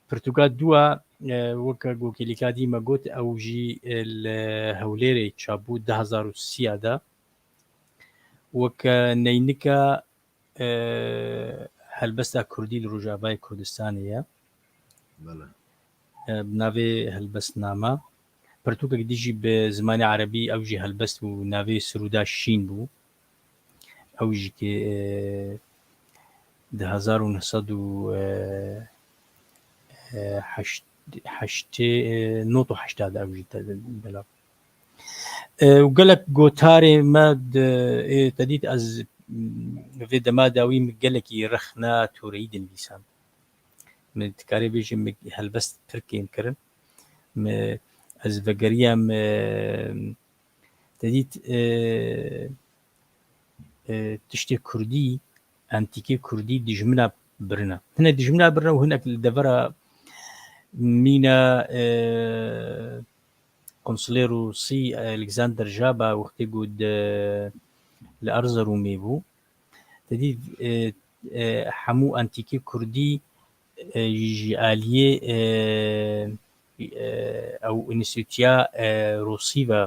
پرتوگال دوا وەکە گۆکێلیکا دیمە گوت ئەوژی هەولێرەی چابوو 2030 دا وەکە نەینکە هەلبەستا کوردی لە ڕۆژاوای کوردستانەیە بله بناوێ هەلبەستنامە پرتوکێک دیژی بە زمانی عەرەبی ئەوژی هەلبەست و ناوێ سرودا شین بوو ئەوژی کە 1980 ئەوژی بەلا وگەلک گۆتارێ مە تەدیت ئەز vê dema dawî min gelekî rexna toreyî dinivîsan min dikarê bêjim min helbest Tirkiyên kirin ez vegeriyam tedît tiştê Kurdî antîkê Kurdî dijmina birina hinek dijmina birina û hinek li devera mîna konsilê Rûsî Alexander Jaba wextê got li Erzerûmê bû tedît hemû antîkê Kurdî ji aliyê ew înstîtûya Rûsî ve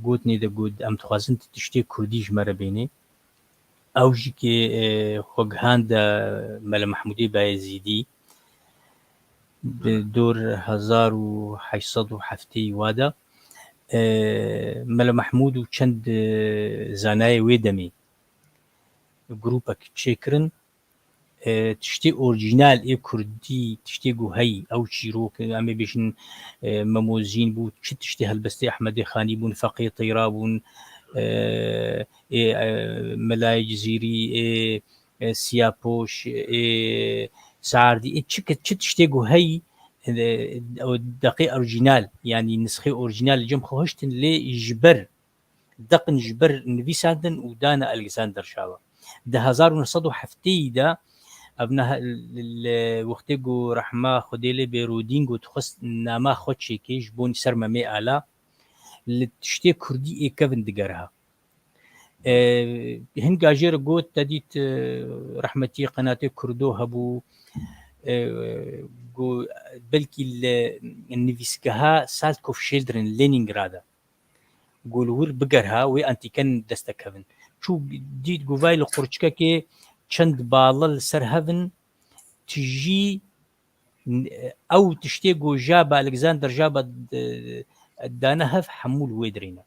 gotnê de got em dixwazin tiştê Kurdî ji me re bêne ew jî kê xwegihan de Mele Mehmûdê Bayezîdî bi dor 1870 wa de Mele Mehmûd û çend zanayê wê demê grupek çêkirin tiştê orjînal ê Kurdî tiştê ku heyî ew çîrok em ê bêjin Memozîn bû çi tiştê helbestê Ehmedê Xanî bûn Feqê Teyra bûn Melayê Cizîrî Siyapoş Saardî çi tiştê ku heyî deqê orjînal yanî nisxê orjînal cem xweştin lê ji ber deqin ji ber nivîsandin û dana Alexander Şawa di 1970 de evna wextê ku rehma Xwedê lê Bêrûdîn got xwest nama xwe çêkê ji bo ser Memê Ala li tiştê Kurdî ê kevin digerha hin gajêr got tedît rehmetî qenatê Kurdo hebû got belkî li nivîsgeha Saltkov Children Leningrad'a got li wir bigerha wê antîken destekevin çû dît ku vay li qurçikekê çend bala li ser hevin tijî ew tiştê ku Jaba Alexander Jaba dane hev hemû li wê dirêne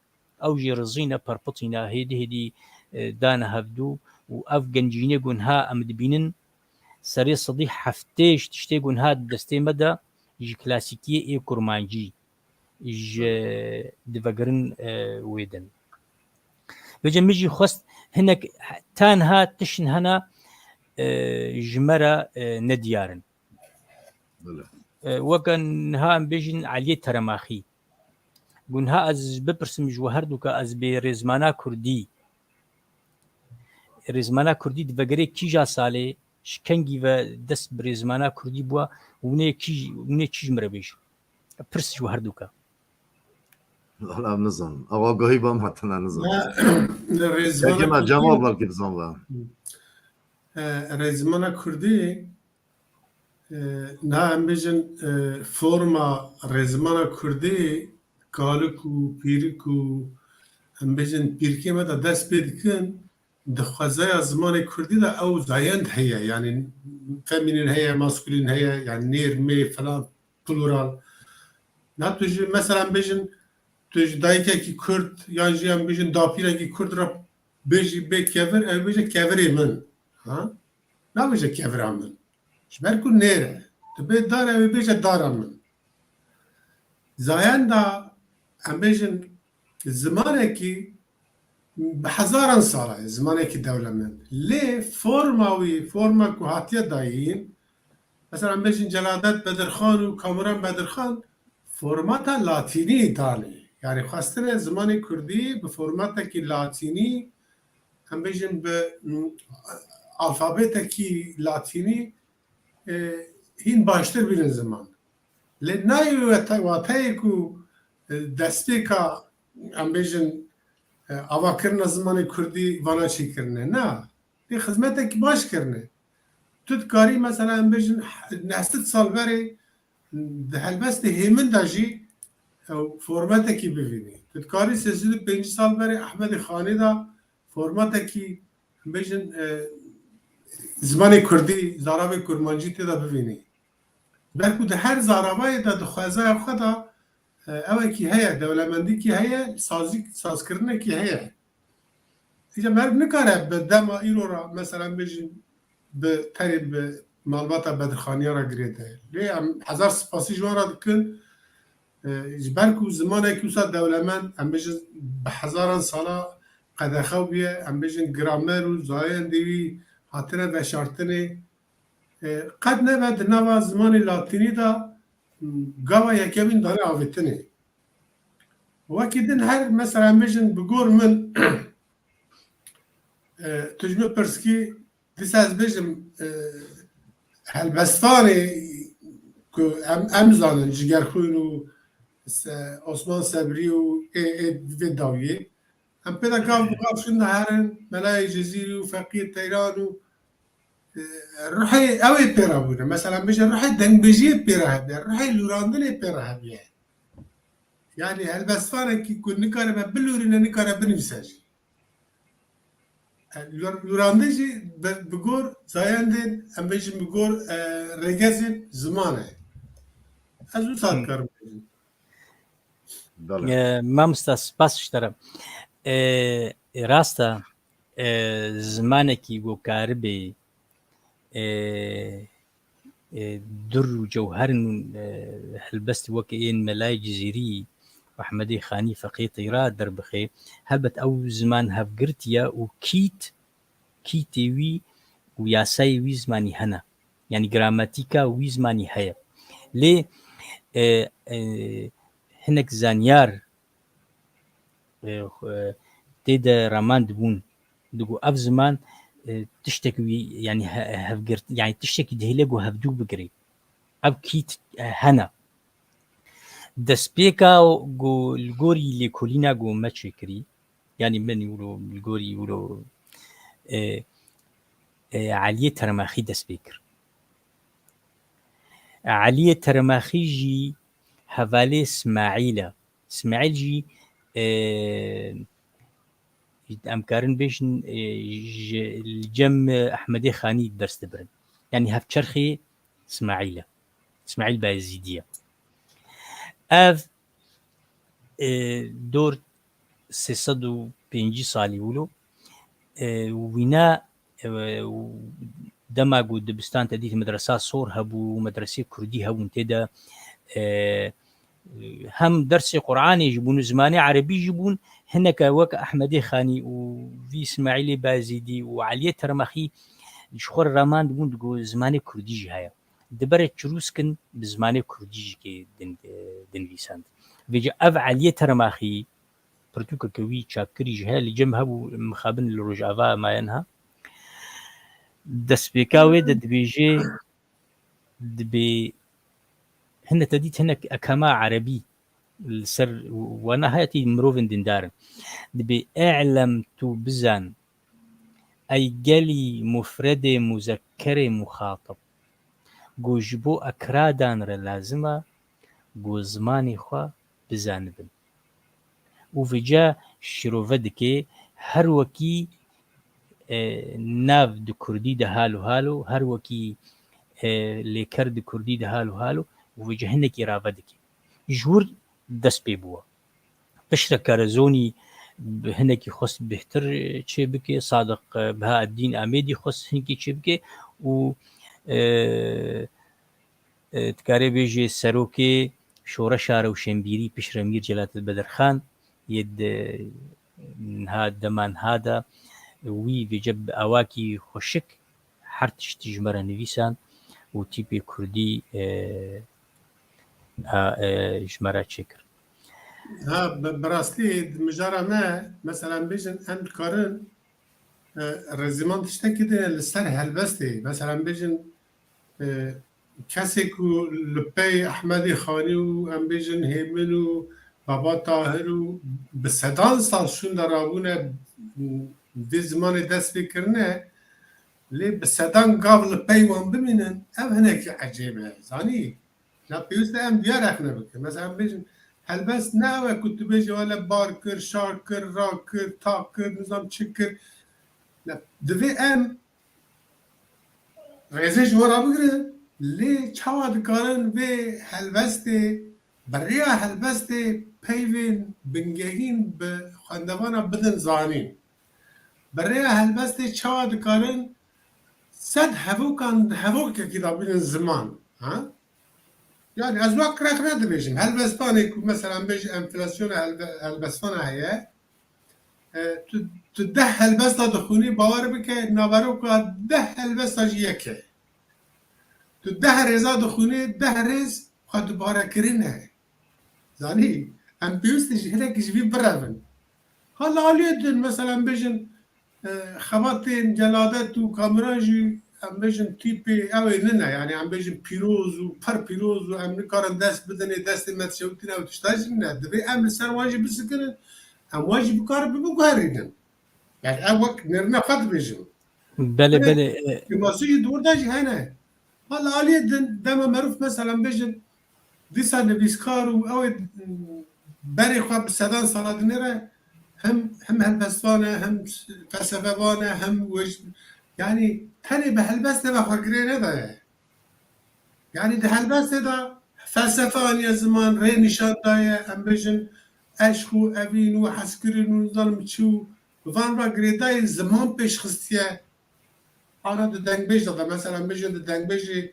ew jî rizîne perpitîne hêdî hêdî dane hevdû û ev gencînê ku niha em dibînin serê sedî heftê ji tiştê ku niha di destê me de ji klasîkiyê ê kurmancî ji divegirin wê din bêje min jî xwest hinek tenha tişin hene ji me re nediyarin weke niha em bêjin Eliyê Teremaxî ku niha ez bipirsim ji we herdûka ez bê rêzmana Kurdî rêzmana Kurdî divegerê kîja salê ji kengî ve dest bi rêzmana Kurdî bûye hûnê çi ji me re bêjin pirs ji we herdûka Valla nizanim awagahî bam hatine nizanim Rêzmana me cevab belkî bizan ve Rêzmana Kurdî niha em bêjin forma rêzmana Kurdî kalik û pîrik û em bêjin pîrikê me de dest pê dikin di xwezaya zimanê Kurdî de ew zayend heye yanî femînin heye maskûlîn heye yani nêr mê falan plural na tu jî mesela em bêjin tu ji dayîkekî Kurd yan jî em bêjin dapîrekî Kurd re bêjî bê kevir ew bêje kevirê min ha nabêje kevira min ji ber ku nêr e tu bê dar ew ê bêje dara min zayenda em bêjin zimanekî bi hezaran sala ye zimanekî dewlemend lê forma wî forma ku hatiye dayîn mesela em bêjin Celadet Bedirxan û Kamuran Bedirxan formata latînî danê yani xwestine zimanê Kurdî bi formatekî latînî em bêjin bi alfabeteki Latini هین باشتر بینن زمان لنای واتای کو دستپیکا ام بیجن آوا کرنا زمان کردی وانا چی کرنه نه دی خدمت کی باش کرنه تو کاری مثلا ام بیجن نست سال بری ده هلبست هیمن داجی فرمت کی ببینی تو کاری 35 سال بری احمد خانی دا فرمت کی ام بیجن زمان کردی زاراب کرمانجی تدا ببینی بلکو ده هر زارابای دا دخوازای خدا اوه کی هیا دولمندی کی هیا ساز کردن کی هیا ایجا مرد نکاره به دم ایرو را مثلا بجین به تری به معلومات بدرخانی را گریده لی هزار سپاسی جوان را دکن بلکو زمانه که وسا دولمند ام بجین به هزاران سالا قدخو بیه ام بجین گرامر و زاین دیوی حاطنه و شارتنه قد نبود نوا زمان لاتینی دا گاوا یکمین داره آویتنه وکی دن هر مثلا میجن بگور من تجمع پرسکی دیس از بیجم هلبستانی که امزانن جگر خوین و عثمان صبری و داویه هم پیدا گاو شنده هرن ملای جزیری و فقیر تیران و روحي اوي بيرا بونا مثلا بيجي روحي دنبجي بيرا هبيا روحي لوراندلي بيرا هبيا يعني هالبسفانة كي يكون نكارة بلورينا نكارة بنفساجي لوراندجي بقول زايندين ام بيجي بقول رجازين زمانه ازو سات كارم بله مامستا سپاس شترم راستا زمانێکی بۆ کاربێ در و جەوهەرن و هەلبەستی وەک ئێن مەلای جزیری ئەحمەدی خانی فەقێ تەیرا دەربخێ هەلبەت ئەو زمان هەفگرتیە و کیتێوی و یاسای وی زمانی هەنە یعنی گرامەتیکا وی زمانی هەیە لێ هەنێک زانیار تێدا ڕەماند بوون دگو ئەف زمان تشتێک ینی هەفگرت یعنی تشتێکی دەهێلێک و هەفتوو بگرێ ئەو کیت هەنە دەستپێکا گۆری لێکۆلینا گۆ مەچێکری ینی منی ولۆ گۆری ولۆ عەلیە تەرەماخی دەست پێ کرد عەلیە تەرەماخیژی هەڤالێ سماعیلە سماعیلژی ئەمکارن بێژن جەم ئەحمەدی خانی دەرس دەبرن یعنی هەفچەرخێ سماعیلە اسماعیل بایزیدیە ئەڤ دۆر 305 ساڵی ولۆ وینا دەماگ و دبستان تە دیت مەدرەسا سۆر هەبوو مەدرسەی کوردی هەبوون تێدا هەم دەرسی قورعانێژ بوون و زمانی عەرەبیژی بوون هەنێکە وەک ئەحمەدی خانی و ڤی اسماعیلی بایزیدی و عەلیە تەرمەخی خۆر ڕەماند بوون دگۆ زمانی کوردیژی هەیە دەبەرێت چروسکن بە زمانی کوردیژی دەنویساند vêce ev عەلیە تەرماخی pirtûkeke wî çapkirî ji heye li cem hebû mixabin li Rojava mayen ha destpêka wê de dibêje dibê hinek te dît hinek ekema erebî li ser wana hayetî mirovên dîndarin dibê e'lem tu bizan ey gelî mufredê muzekkerê muxatab got ji bo ekiradan re lazim e got zimanê xwe bizanibin û vêca şîrove dike her wekî nav di kurdî de hal û hal û her wekî lêker di kurdî de hal û hal û vêca hinekî rave dike ji wir dest pê bûye piştre Karezonî hinekî xwest bêhtir çê bike Sadiq Behaeddîn Amêdî xwest hinekî çê bike û dikarê bêje serokê şoreşa Rewşenbîrî piştre Mîr Celalîbedr Xan yê deman hada wî vêce bi awakî xweşik her tiştî ji me re nivîsan û tîpê Kurdî ji me re çêkir ها براستی مجارا ما مثلا بیشن ام کارن رزیمان تشتکی ده لسر هلبسته مثلا بجن کسی که لپی احمدی خانی و ام بجن هیمن و بابا طاهر و به صدان سال شون در آبونه دی زمان دست بکرنه لی به صدان گاو لپی وان بمینن ام هنه که عجیبه زانی لا پیوسته ام دیار اخنه بکن مثلا بجن هلبست نه و کتو بجی والا بار کر شار کر را کر تا کر نظام چی کر دوی ام رزه جورا بگیرن لی چاوا دکارن و هلبست بریا هلبست پیوین بنگهین به خواندوانا بدن زانین بریا هلبست چاوا دکارن صد هفوک که دا بین زمان ها yani az vakt rakna dibêjim helbestanê ku mesela bêje enflasyona helbestana heye tu deh helbesta dixwînî bawer bike naveroka deh helbesta jî yek e tu deh rêza dixwînî deh rêz xwe dubarekirin e zanî em pêwîstî ji hinekî ji vî birevin hala aliyê din mesela bêjin xebatên celadet û kameran jî em bêjin tîpê ew ê nine yani em bêjin pîroz û per pîroz û em nikarin dest bidinê destê me şewtîne ew tişta jî ne divê em li ser wan jî bisikirin em wan jî bikarin biguherînin yani ew wek nêrîna xwe dibêjin بله بله masî jî dûrda jî hene hala aliyê din dema merûv mesela bêjin dîsa nivîskar û ew ê berê xwe bi sedan sala dinêre hem helbestvan e hem felsefevan e hem yani tenê bi helbestê ve xwegirê nedaye yani di helbestê da felsefe aniye ziman rê nîşan daye em bêjin eşq û evîn û hezkirin û zalim çi û van ra girêdayê ziman pêşxistiye ana di dengbêj da mesela em bêjin di dengbêjê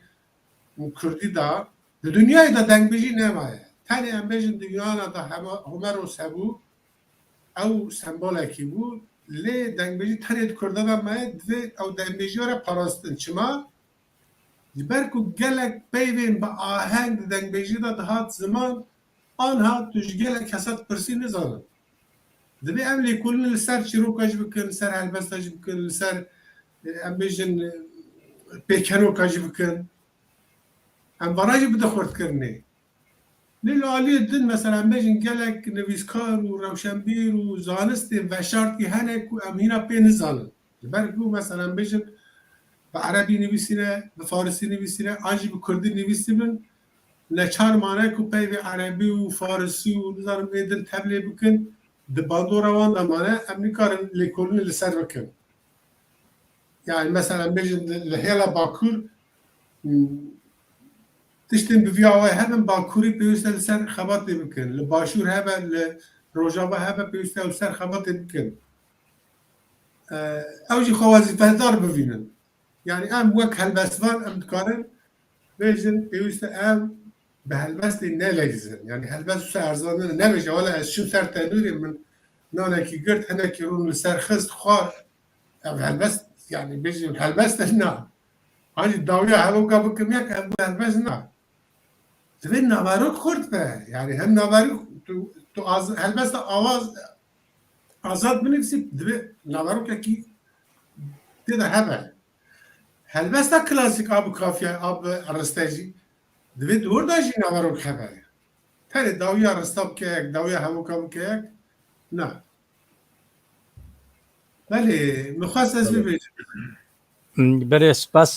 Kurdî da di dünyayê da dengbêjî nemaye tenê em bêjin di Yunana da Homeros hebû ew sembolekî bû lê dengbêjî tenê di Kurdanan me divê ew dengbêjî were parastin çima ji ber ku gelek peyvên bi aheng di dengbêjî de dihat ziman anha tu ji gelek hesat pirsî nizanin divê em lêkolînê li ser çîroka jî bikin li ser helbesta jî bikin li ser em bêjin pêkenoka jî bikin em vana jî bide xurtkirinê lê li aliyê din mesela em bêjin gelek nivîskar û rewşenbîr û zanistên veşartî hene ku em hîna pê nizanin li ber ku mesela em bêjin bi erebî nivîsîne bi farisî nivîsîne an jî bi kurdî nivîsîbin leçar mane ku peyvê erebî û farisî û nizanim ê din teblê bikin di bandora wan de mane em nikarin lêkolînê li ser bikin yani mesela em bêjin li hêla bakur tiştên bi vîya we hebin bakurî pêwîst e li ser xebatê bikin li başûr hebe li rojava hebe pêwîst e li ser xebatê bikin ew jî xwe wezîfedar bivînin yani em wek helbestvan em dikarin bêjin pêwîst e em bi helbestê nelêzin yani helbest wisa erzanî nebêje wala ez çûm ser tenûrê min nanekî girt hinekî rûn li ser xist xwar ev helbest yani bêjin helbest e na an jî dawiya hevoka bikim yek ev helbest na divê naverok xurt be yani hem naverok tu helbesta awaz azad binivîsî divê naverokekî tê de hebe helbesta klasîk a bi kafiya a bi riste jî divê dor da jî naverok hebe tenê dawiya rista bikeyek dawiya hevoka bikeyek na belê min xwest ez bibêjim بله سپاس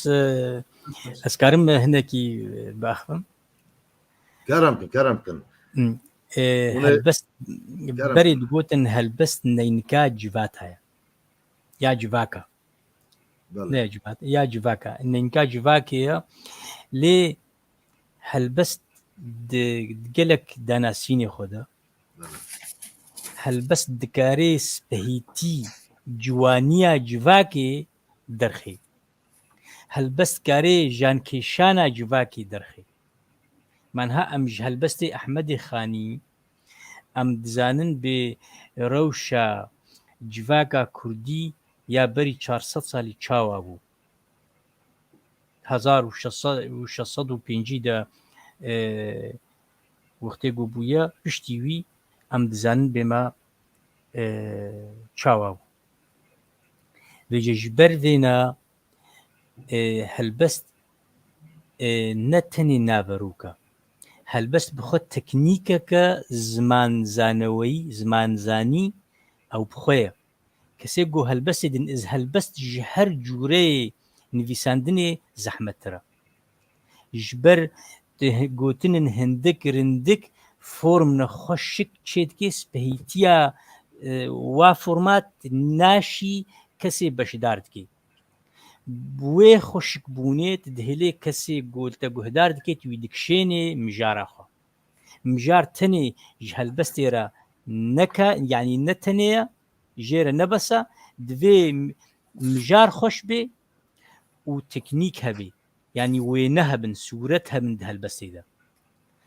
ez karim hinekî biaxivim kerem kin helbest berê digotin helbest neynika civat heye ya civaka ne civat ya civaka neynika civakê ye lê helbest di gelek danasînê xwe de helbest dikarê spehîtî ciwaniya civakê derxê helbest karê jankêşana civakê derxê menha em ji helbestê Ehmedê Xanî em dizanin bê rewşa civaka Kurdî ya berî 400 salî çawa bû 1605 de wextê ku bûye piştî wî em dizanin bê me çawa bû وێژە ji ber vêna helbest ne tenê naverûk e helbest bi xwe teknîkeke zimanzanî ew bi xwe ye kesê got helbestê din ez helbest ji her cûreyê nivîsandinê zehmettir e ji ber gotinên hindik rindik formine xwe şik çê dike spehîtiya wa format naşî kesê beşdar dike wê xweşikbûnê tu dihêlê kesê te guhdar dike tu wî dikişênê mijara xwe mijar tenê ji helbestê re neke yanî ne tenê ye jê re nebese divê mijar xweş bê û teknîk hebe yanî wêne hebin sûret hebin di helbestê de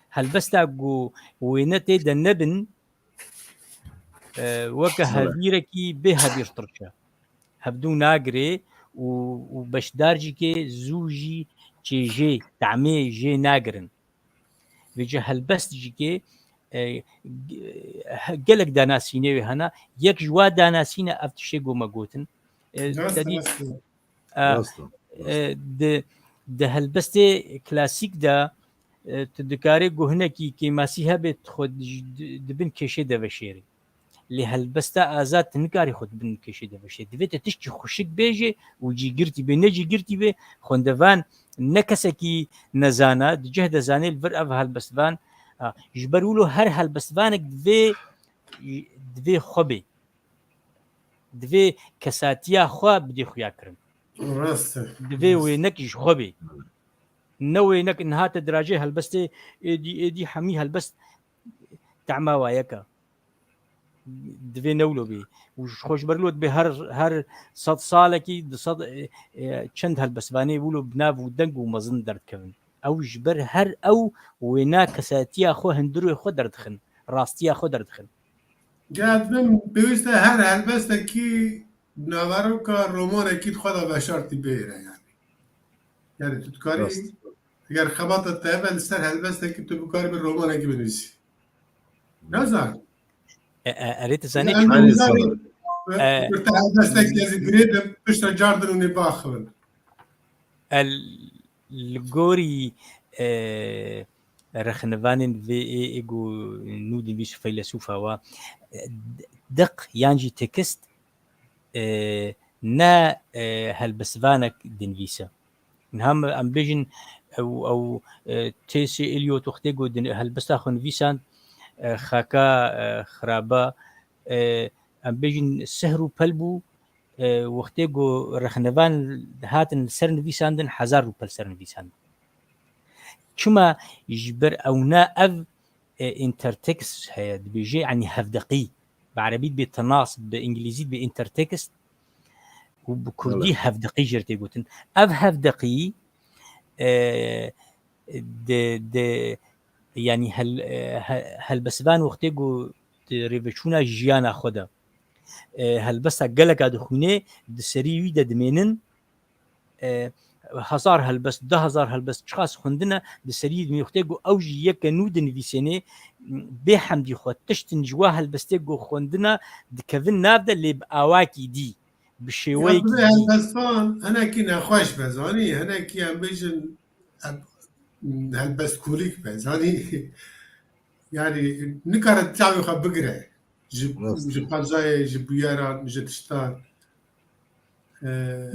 helbesta got wêne tê de nebin weke hevîrekî bê hevîrtir e hevdû nagirê û beşdar jî kê zû jî çêjê temê jê nagirin vêce helbest jî kê gelek danasînê wê hene yek ji wa danasîne ev tişê got me gotin di helbestê klasîk de tu dikarî got hinekî kêmasî hebe xwe dibin kêşê deveşêrî lê helbesta azad tu nikarî xwe dibin kêşê deveşê divê te tiştî xweşik bêje û cîgirtî bê ne cîgirtî bê xwendevan ne kesekî nezana di cih de zanê li vir ev helbestvan ji ber wilo her helbestvanek divê xwe bê divê kesatiya xwe bidê xuyakirin divê wênekî ji xwe bê ne wênek niha te dirajê helbestê êdî hemî helbest tema wayeke divê newlo bê û xwe ji ber wilo dibê her sed salekî di sed çend helbestvanê wilo bi nav û deng û mezin derdikevin ew ji ber her ew wêna kesatiya xwe hundirê xwe derdixin rastiya xwe derdixin Gedbin pêwîst e her helbestekî naveroka romanekî xwe de veşartî bêre yani tu dikarî eger xebata te hebe li ser helbestekî tu bikarî bir romanekî binivîsî nezan erê tu zanî te helbestek gezî girêdim pişta cardin û nêbaxivin li gorî rexnevanên vê êgo nû dinivîs feylesûfa wa diq yan jî tekist ne helbestvanek dinivîse niha em bêjin ew T.S. Eliot wextê got helbesta xwe nivîsand xaka xiraba em bêjin sihr û pel bû wextê got rexnevan hatin ser nivîsandin hezar rûpel ser nivîsandin çima ji ber ewna ev intertext heye dibêje yanî hevdeqî bi erebî dibê tenas bi îngilîzî dibê intertext û bi kurdî hevdeqî jê tê gotin ev hevdeqî yanî helbestvan wextê got rêveçûna jiyana xwe de helbesta geleka dixwînê di serî wî de dimênin hezar helbest 10,000 helbest çiqas xwendine di serî dimê wextê got ew jî yeke nû dinivîsênê bê hemdî xwe tiştin ji wa helbestê got xwendina dikevin nav de lê bi awakî dî bi şêweyekî helbestvan hinekî nexweş be zanî hinekî em bêjin helbest kulîk be zanî yani nikare çavê xwe bigire ji qezayê ji bûyeran ji tiştan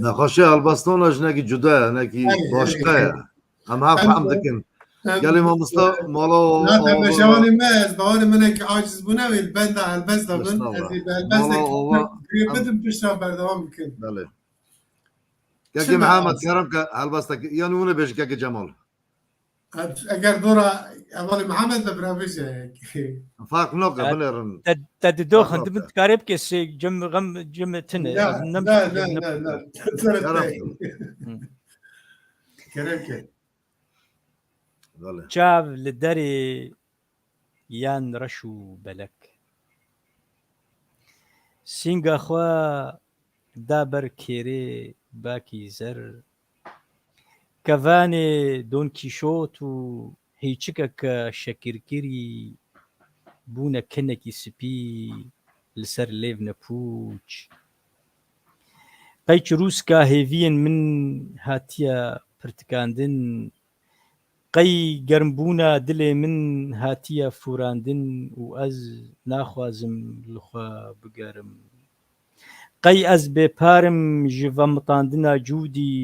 nexweşiya helbestana jinekî cuda ye hinekî başka ye em hev fehm dikin gelê mamosta mala beşevanê me ez bawarê min eke aciz bûne wê benda helbesta min ez ê bi helbestekî girê bidim pişta berdewam bikin belê kekê Mihemed kerim ke helbestekî yanî hûn ê bêjin kekê Cemal eger dora evalê Mihemed be birabêje fark nake binêrin te didoxin dibin dikarê bike sê cem tune keremke çav li derê yan reş û belek sînga xwe da ber kêrê bakî zer kevanê Don Kîşot û hêçikeke şekîrkirî bûne kinekî spî li ser lêv nepûç قەیچ ڕووسکا هێڤیên min hatiye pirtikandin قەی گەرمبوونا dilê min hatiye fûrandin û ez naxwazim li xwe bigerim قەی ez bêparim ji vemitandina cûdî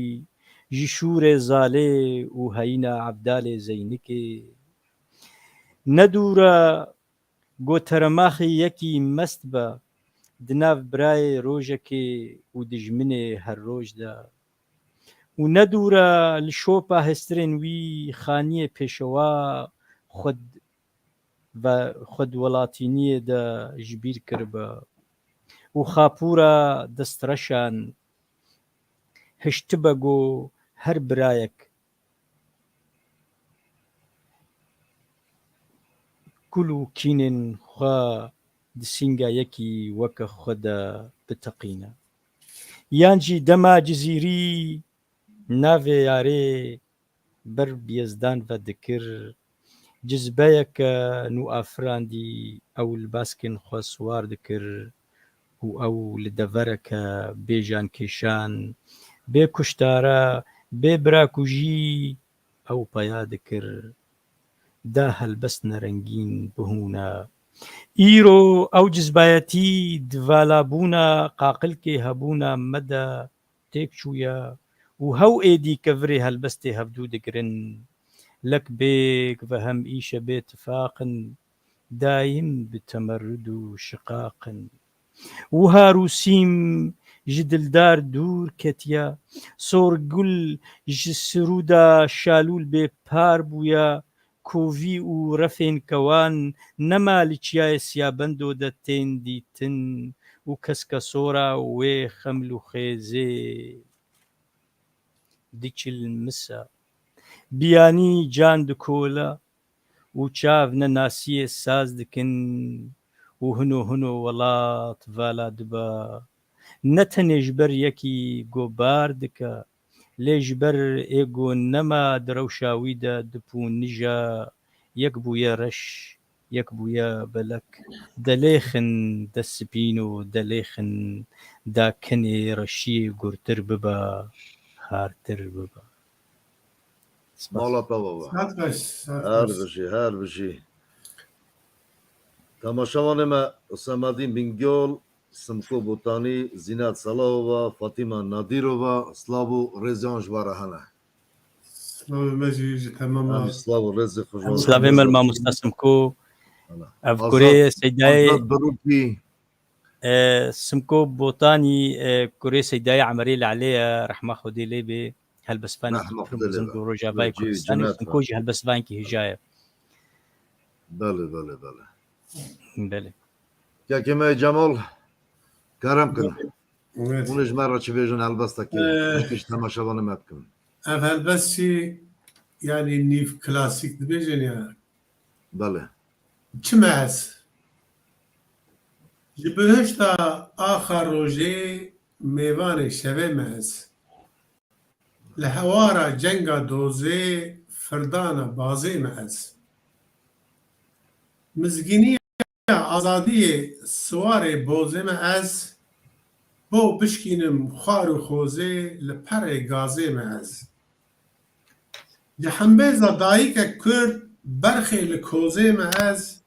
ji şûrê zalê û heyîna Ebdalê Zeynikê nedûre goteremaxê yekî mest be di nav birayê rojekê û dijminê her roj de û nedûre li şopa hestirên wî xaniyê pêşewa xwedwelatîniyê de ji bîr kiribe û xapûra destreşan hiştibe got her birayek kul û kînên xwe di sînga yekî weke xwe de biteqîne yan jî dema cizîrî navê yarê ber biyezdan ve dikir cizbeyeke nû afirandî ew li baskên xwe siwar dikir û ew li devereke bê jankêşan bê kuştare bê birakujî ew peya dikir da helbestine rengîn bihûne îro ew cizbayetî di valabûna qaqilkê hebûna me de têk çûye û hew êdî kevirê helbestê hevdû digirin lek bêk ve hem îşe bêtifaqin dayîm bi temerrûd û şiqaqin wiha Rûsîm ji dildar dûr ketiye sorgul ji sirûda şalûl bêpar bûye kovî û refên kewan nema li çiyayê siyabendo de tên dîtin û keske sora wê xeml û xêzê diçilmise biyanî can dikole û çav nenasiyê saz dikin û hino hino welat vala dibe ne tenê ji ber yekî gobar dike lê ji ber êgo nema di rewşa wî de dipûnije yek bûye reş yek bûye belek delêxin destspîn û delêxin da kenê reşiyê gurtir bibe hartir bibe مالا بابا ساعت باش هر بشی تماشاوان ما اسمدین بینگول سمکو بوتانی زینت سلاووا فاطمه نادیرووا سلاو رزیان جوارهانه سلام مجی تمام سلاو رز خوشون سلاوی مل ماموستا سمکو افکوری سیدای بروپی سمكو بوطاني كوري سيداي عمري عليه رحمه خدي ليبي هالبسفاني زند روجافاي كردستاني سمكو جي هالبسفاني كي هجايه بله بله يا كما جمال كرم كن ونج مرة تشبيجون هالبستا كي مش تماشاوان ما بكن هالبسي يعني نيف كلاسيك دبيجن يا بله چماس ji bihişta axa rojê mêvanê şevê mez li hewara cenga dozê firdana bazê mez mizgîniya azadiyê siwarê bozê me ez bo bişkînim xwar û xozê li perê gazê me ez ji hembêza dayîkek Kurd berxê li kozê me ez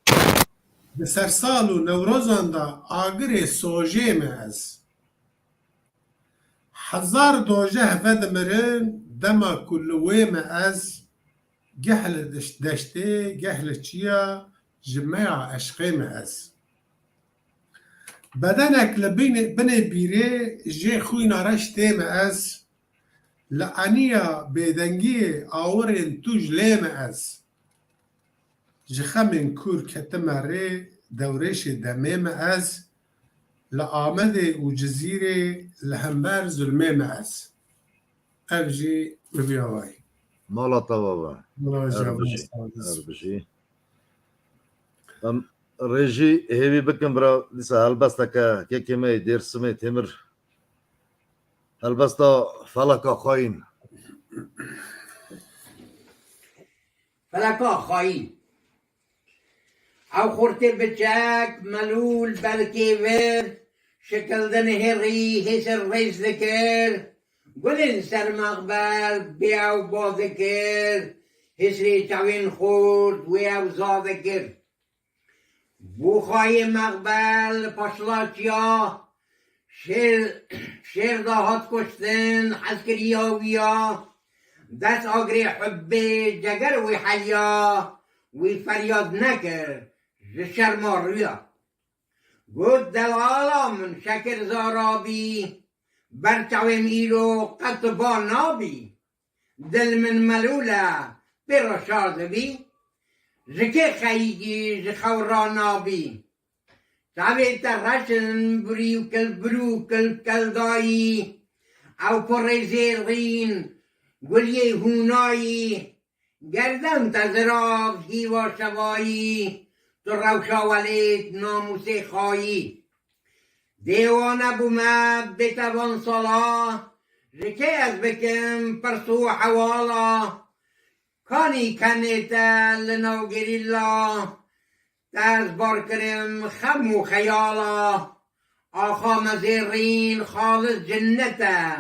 bi sersal û newrozan da agirê sojê me ez hezar dojeh vedimirin dema ku li wê me ez geh li deştê geh li çiya ji meya eşqê me ez bedenek li binê bîrê jê xwîna reş tê me ez li eniya bêdengiyê awirên tu ji lê me ez ji xemên kûr ketime rê dewrêşê demê me ez li Amedê û Cizîrê li hember zulmê me ez ev jî bibiya wayî مالا بابا هر بشی رژی هیوی بکن برا لیسا هلبستا که کمی درسمی تیمر هلبستا فلکا خواهین فلکا خواهین او خورت بچک ملول بلکی ور شکلدن هری هسر ریز ذکر گلن سر مقبل بیاو با ذکر هسری چوین خورد ویاو زا ذکر بوخای مقبل پاشلاتیا شیر داهات کشتن حسکریا ویا دست آگری حب جگر وی حلیا وی فریاد نکر شرما رویا گود دلالا من شکر زارابی برچویم ایرو قط با نابی دل من ملوله پر شازبی زکه خیگی زخورا نابی تابی ترشن برو کل دایی او پر زیرین گلیه هونایی گردن تزراف هیوا شوایی تو روشا ولید ناموس خایی دیوانه بومه بتوان صلاح رکه از بکم پرسو حوالا کانی کنیتا لنوگری الله درز بار کرم خم و خیالا آخا مزیرین خالص جنتا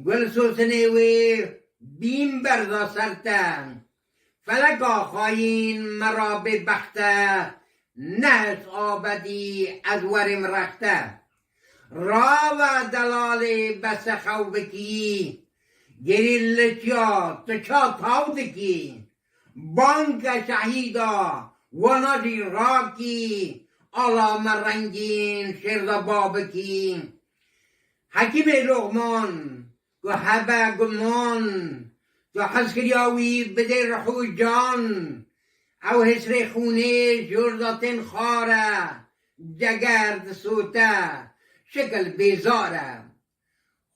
گل سوسنوی بیم بردا سرتا فلک آخاین مرا ببخته نه آبدی از ورم رخته را و دلال بس خوبکی گریل چیا تو چا تاودکی بانک شهیدا و نادی راکی علام رنگین شرد بابکی حکیم لغمان که هبه گمان تو حسکریاوی بده رحو جان او حسر خونه جرداتن خاره جگرد سوته شکل بیزاره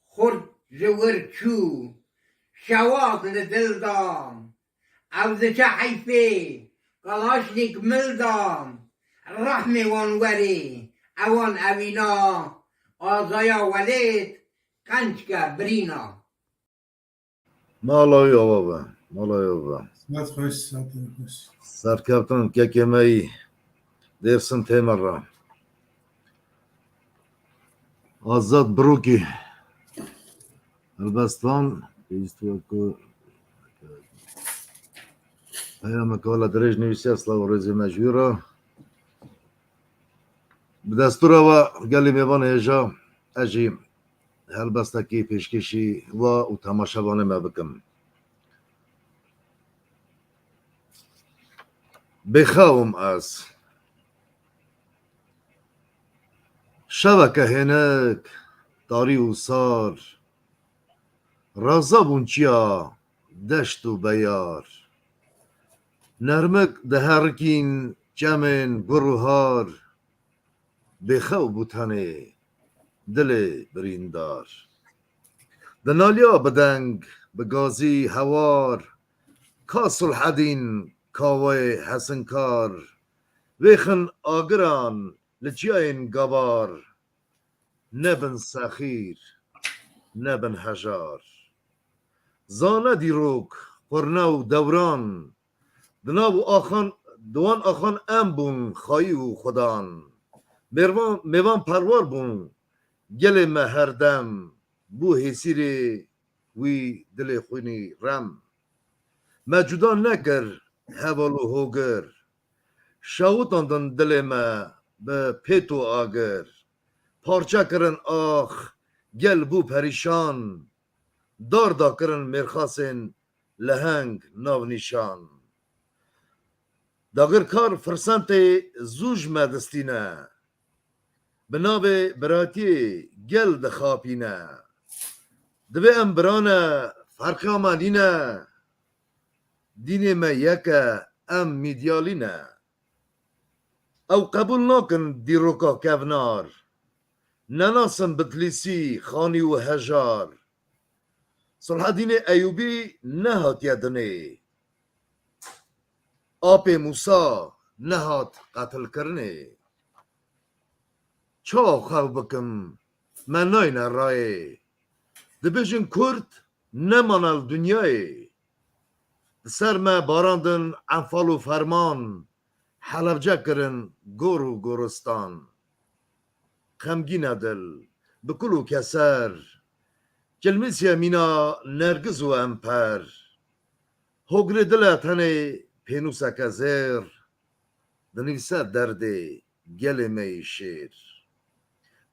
خورد جور چو شواط لدل دام او زچه حیفه کلاشنیک مل دام رحم وانوری اوان اوینا آزایا ولید کنچکه برینا مالای آبا مالای آبا ساعت خوش ساعت خوش سرکفتن که کمی درسن تیمر را آزاد بروکی البستان ایستو که پیام کالا درج نویسی اصلا و رزی مجویرا به دستور و گلی میوان ایجا اجی هلبستکی پیشکشی و تماشاوانه ما بکم بخواهم از شبکه هنک داری و سار رازا بونچیا دشت و بیار نرمک دهرکین جمن گروهار بخو بوتنه دل بریندار دنالیا بدنگ بگازی هوار کاسل حدین کاوه حسنکار ویخن آگران لجیاین گبار نبن سخیر نبن هجار زانه دیروک قرنو دوران دناو آخان دوان آخان ام بون خایی و خدان میوان پروار بون گل مهردم بو حسیر وی دل خونی رم مجودا نکر هوالو هوگر شاوتاندن دل ما به پیتو آگر پارچه کرن آخ گل بو پریشان دار دا کرن مرخاسن لهنگ ناو نیشان داگر کار فرسنت زوج مدستینه بنابه براتی گل دخاپینه دوی امبرانه فرقا مالینه دین ما یکه ام میدیالینه او قبول ناکن دیروکا کونار نناسم بتلیسی خانی و هجار صلح دین ایوبی نهات یدنه آپ موسا نهات قتل کرنه چا خو بکم من ناین رای دبیجن کرد نمانل دنیای سر ما باراندن انفال و فرمان حلبجه کرن گور و گورستان خمگین دل بکل و کسر جلمسی مینا نرگز و امپر هوگر دلت هنه پینوسا کزر دنیسا درد گل می شیر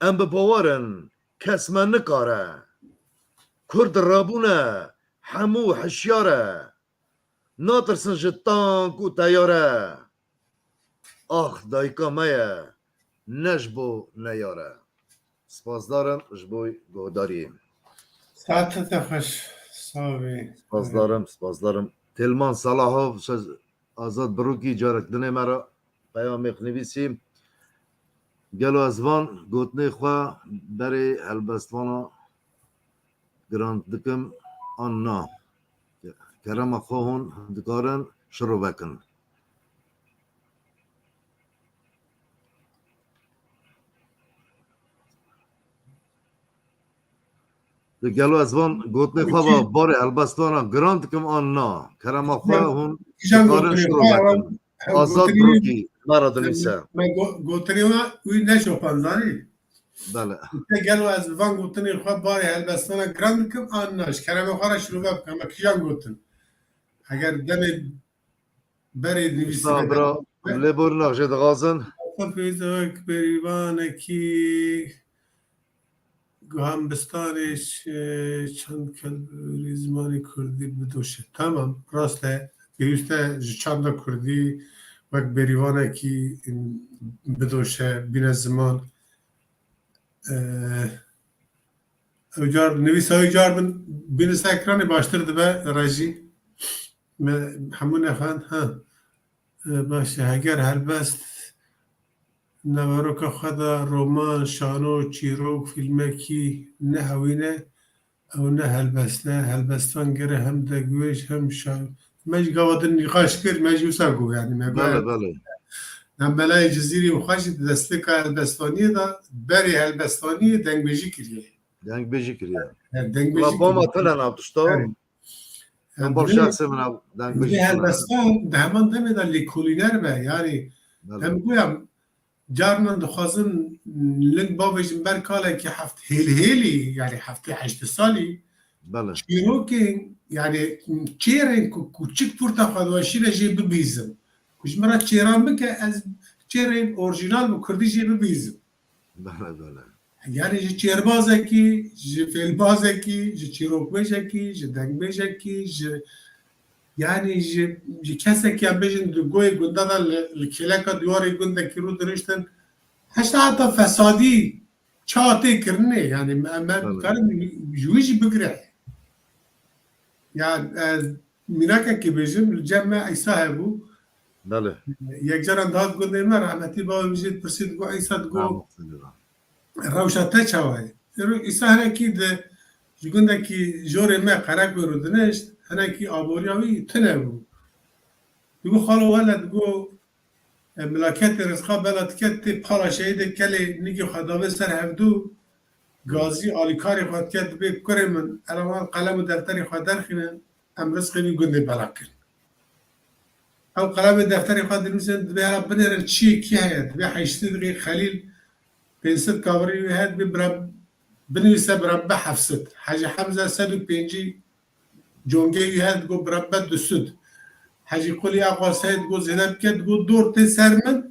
ام بباورن کس من نکاره کرد رابونه همو حشیاره ناترسن جتانک و تیاره آخ دایکا مایه نجبو نیاره سپاس دارم جبوی گوداریم ساعتت خوش صاحبی سپاس دارم تلمان صلاحov آزاد بروکی جارک دنه مرا پیام نویسیم گلو از وان گوتنه خواه بری هلبستوانا گراند دکم آن نا کرم خواهون دکارن شروع بکن گلو از وان گوتنه خواه با بار هلبستوانا گراند دکم آن نا کرم خواهون دکارن شروع بکن آزاد بروکی مرا دنیسه من گوتنی ها اوی نشو پنزانی بله گلو از وان گوتنی خواه باری هلبستانا گراند کم آن ناش کرم خواه شروع بکن اما کیان گوتن اگر دم بری نویسی برا لبور نقشه دغازن پیزاک بریوانه کی گوهم بستانش چند کل ریزمانی کردی بدوشه تمام راسته بیوسته چند کردی وقت بریوانه کی بدوشه بین زمان اوجار نویس های جار بین سکرانی باشتر دبه رجی همون افند ها باشه اگر هلبست نوارو که خدا رمان شانو چیروک فیلمکی نه هوینه او نه هلبستان گره هم دگویش هم شان مج گوادن نقاش کرد مج یوسا گو یعنی بله بله نم بلای جزیری و خوش دسته که هلبستانی دا بری هلبستانی دنگ بیجی کریه دنگ بیجی کریه دنگ لا بیجی باما تلن ابتشتا من با شخص من دنگ بیجی به هلبستان ده همان دمه دا لیکولینر به یعنی هم گویم جارنا دخوازن لنگ باویجن بر کاله که هفت هیلی یعنی هفته 8 سالی بله چیروکی یعنی چیرین کوچیک پورتا خودواشی رجی ببیزم کش مرا چیران بکه از چیرین اورجینال و کردی جی ببیزم بله بله یعنی جی چیربازه کی جی فیلبازه کی جی چیروک بیشه کی جی دنگ بیشه کی جی یعنی جی کسی که بیشن دوگوی گنده دا لکلکا دیواری گنده کی رو درشتن هشتا حتی فسادی چاته کرنه یعنی من کارم جویجی بگره yani miraka ki bejim cemme İsa hebu بله یک جران داد گنده ما رحمتی با وجود پرسید گو عیسی گو روشا تا چوای رو عیسی هر کی ده گنده کی جور ما قرق برودنش هر کی آبوریاوی تنه بو گو خالو ولد گو ملاکت رزقا بلد کت پالا شهید کلی نگی خداوه سر هفدو گازی آلیکاری خود کت به کره من الان قلم و دفتری خود درخینن ام رزقی بی گنده بلا کرد او قلم دفتری خود نویسن به هر بنر چی کی هست به 8 دقیقه خلیل 500 کاوری هست به برب بنویسه برب 700 حاجی حمزه 105 جونگی هست گو برب 200 حاجی قلی آقا سید گو زینب کد گو دور تی سرمن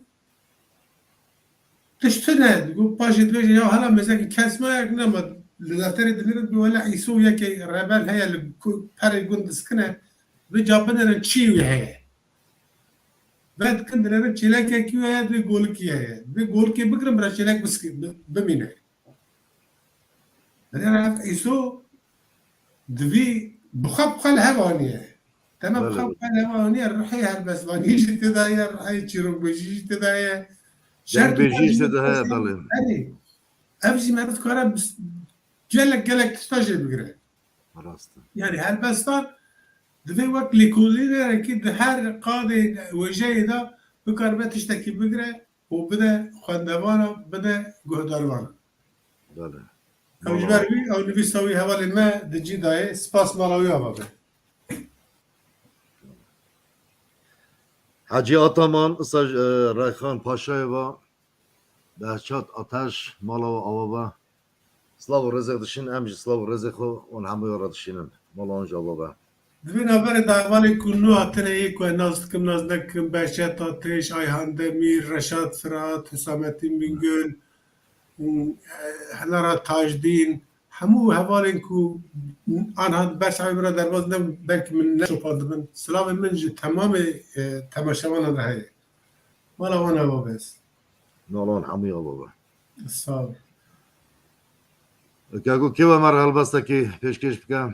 تشتنه گو پاشید ویش یا حالا مثلا که کسما یک نماد لدفتری دنیرد به ولی عیسو یکی ربل هیا لپر گوند سکنه به جابنه چی ویه بعد كنت انا تشيلاك كيو هاد بيقول لك يا بيقول كي بكرم راه تشيلاك بس بمينه انا عارف ايسو دبي بخبقه الهوانيه تمام بخبقه الهوانيه روحي هالبس وانيش تداير روحي تشيرو بيجي تداير شرط بيجيش تداير بله امشي ما بتكره بس جالك تستاجر بقرا يعني هالبستان دفي وقت لكلنا أكيد هر قاضي وجاي ده بكر بتشتكي بقرة وبدأ خندوانا بدأ جهداروانا. بله. أو جبري أو نبي سوي هوا لما دجي ده سباس ملاوي هوا. حاجی آتامان ساج رایخان پاشای و بهشات آتش مالا و آبابا سلاو و رزق دشین امج سلاو و رزق خو اون همه یارا دشینن مالا اونجا بابا Divên haberê davalê ku nû hatine yê ku naz dikim naz nekim Behçet Ateş, Ayhan Demîr, Reşat Firat, Hüsamettin Bingöl, Helara Tajdîn hemû hevalên ku anha bersa bira derbas ne belkî min neşopa dibin. Silavên min ji temamê temaşevanan re heye. Mala wan heva bes. مالا اون همه یا بابا Sağ ol. کاکو کیوا مر هلبسته کی پیشکش بکم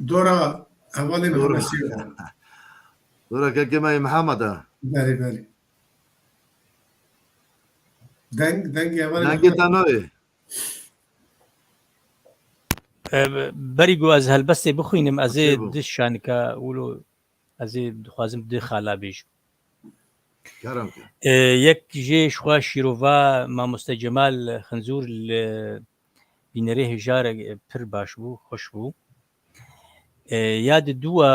Dora hevalên Dora. Habeşî re. دورا که که مای محمد Berê berê. Dengê hevalên ننگی تنوی بەریگو ئەز هەلبەستێ بخوێنم ئەزێ بخوێ بوو. دشانکە ولو ئەزێ دخوازم دێ خالا بێژ کرم که یەک ژێشخوا شیرۆڤ مامۆستە جەمال خنزور لە بینەرێ هێژارە پر باش بوو خۆش بوو یاد دووە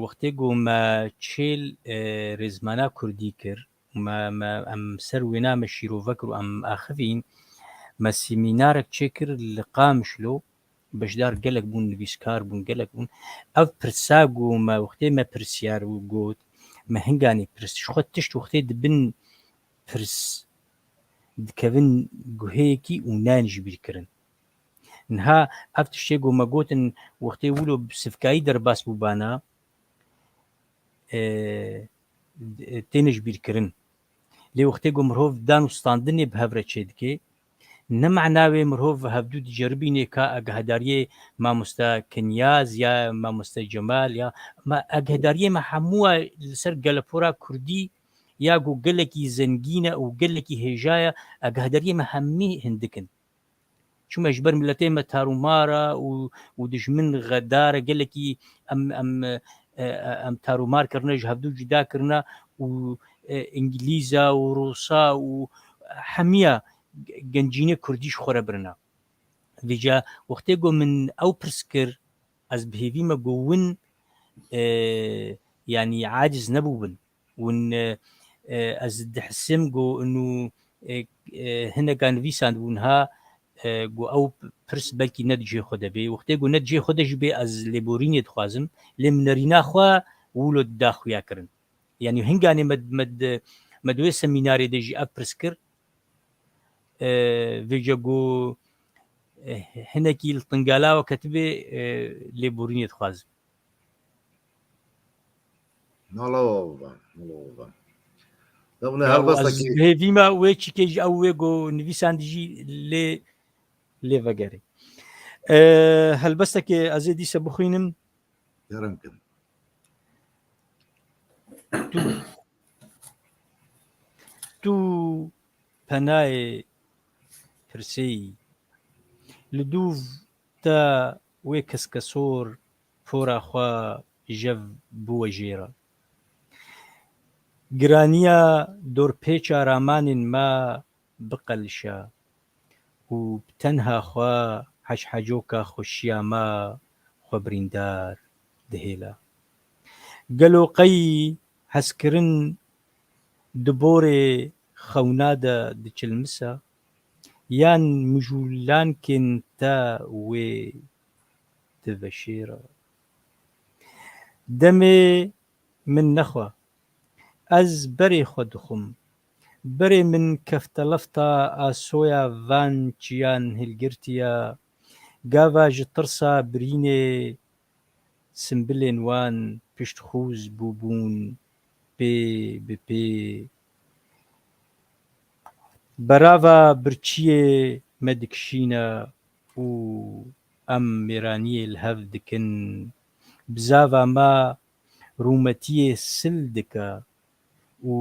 وەختێ گۆمە چێل ڕێزمانە کوردی کرد ئەم سەر وێنامە شیرۆڤە کرد و ئەم ئاخەوین مە سیمینارێک چێ کرد لە قامشلۆ بەشدار گەلک بوون نویسکار بوون گەلک بوون ئەو پرسا گۆمە وەختێ مە پرسیار و گوت مە هەنگانی پرسش خۆ تشت وەختێ دبن پرس دکەون گوهەیەکی و نانیش بیرکردن نها ئەف تشتێ گۆمە گوتن وەختێ ولۆ سفکایی دەرباس بووبانە تێنش بیرکردن لێ وەختێ گۆ مرۆڤ دان و ستاندنێ بهەورە چێ دکێ نەمعناوێ مرۆڤ هەفتوو دیجەربینێ کا ئەگەهداریە مامۆستا کنیاز یا مامۆستا جەمال یا ئەگەهداریە مە هەمووە لەسەر گەلەپۆرا کوردی یا گۆ گەلێکی زەنگینە و گەلێکی هێژایە ئەگەهداریە مە هەممی هەندکن چونمە ژبەر ملەتێ مە تارومارە و دژمن غەدارە گەلێکی ئەم تارومارکردنە ژ هەفتوو جوداکردنە و ئینگلیزە و ڕۆسا و هەمیە گەنجینە کوردیش خۆرە برنە دیجا وەختێ گۆ من ئەو پرس کرد ئەس بهێویمە گۆ ون ینی عاجز نەبوو بن ون ئەس دحسم گۆ ئنو هەنێکا نویساند بوونها گۆ ئەو پرس بەلکی نەدجێ خۆ دەبێ وەختێ گۆ نەدجێ خۆ دەژ بێ ئەس لێبۆرینێ دخوازم لێ منەریناخوا ولۆ داخویاکردن یعنی هەنگانێ مەدوێ سەمینارێ دەژی ئەف پرس کرد vêce got hinekî li Tingalawa ketibê lêborînê dixwazim. مالا بابا مالا بابا دبونه هلبسته کی hêvîma wê çîkê jî ew wê got nivîsandî jî lê vegerê. Helbestekê ez ê dîsa bixwînim کرم کن tu penayê pirseyî li dûv te wê keskesor pora xwe jev bûwe jêra giraniya dorpêça ramanên me biqelişe û bi tenha xwe heşhecoka xweşiya me xwe birîndar dihêle gelo qeyî hezkirin di borê xewna de diçilmise yan mijûlankên te wê diveşêre demê min nexwe ez berê xwe dixwim berê min keftelefta asoya van çiyan hilgirtiye gava ji tirsa birînê simbilên wan piştxûz bûbûn pê bi pê berava birçiyê me dikişîne û em mêraniyê li hev dikin bi zava me rûmetiyê sil dike û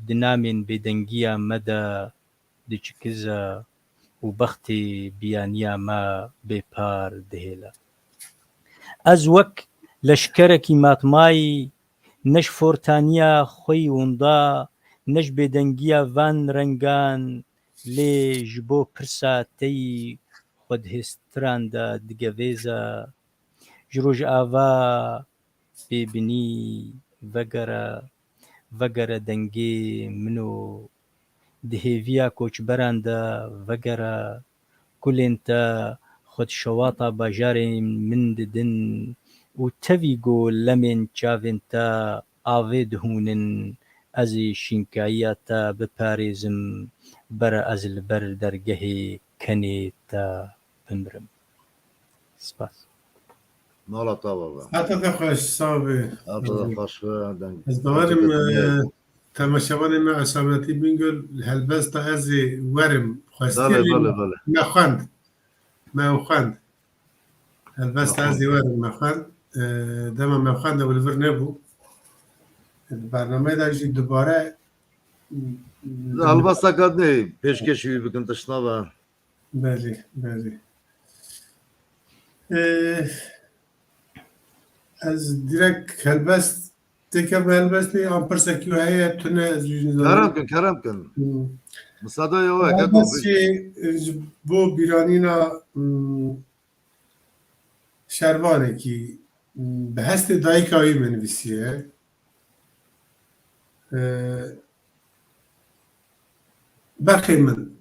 di namên bêdengiya me de diçikize û bextê biyaniya me bêpar dihêle ez wek leşkerekî matmayî ne ji fortaniya xweyî wenda ne ji bêdengiya van rengan lê ji bo pirsa teyî xwedihêstiran de digevêze ji rojava bêbinî vegere dengê min û دهێڤیا کۆچبەراندا ڤەگەرە کولێن تا خۆت شەواتا باژارێ من ددن و تەڤی گۆ لەمێن چاڤێن تا ئاڤێ دهونن ئەزی شینکاییە تا بپارێزم بەرە ئەز لەبەر دەرگەهێ کەنێ تا بمرم. سپاس. مالا تا بابا حتی خوش صاحبه هذا خوش دنگ از دارم تماشاوان ما عصابتی بینگل هلبست از ورم خواستی بله ما خواند هلبست از ورم ما خواند دم ما خواند ولور نبو برنامه داشتی دوباره البته کدی پیشکشی بکن تشنابه بله از دیرک هلبست تکم هلبست نی آمپرسکی و هیه تونه از جوجین کرم کن مساعده یا هلبست که بو بیرانینا شروانه کی به هست دایکایی منویسیه برخی من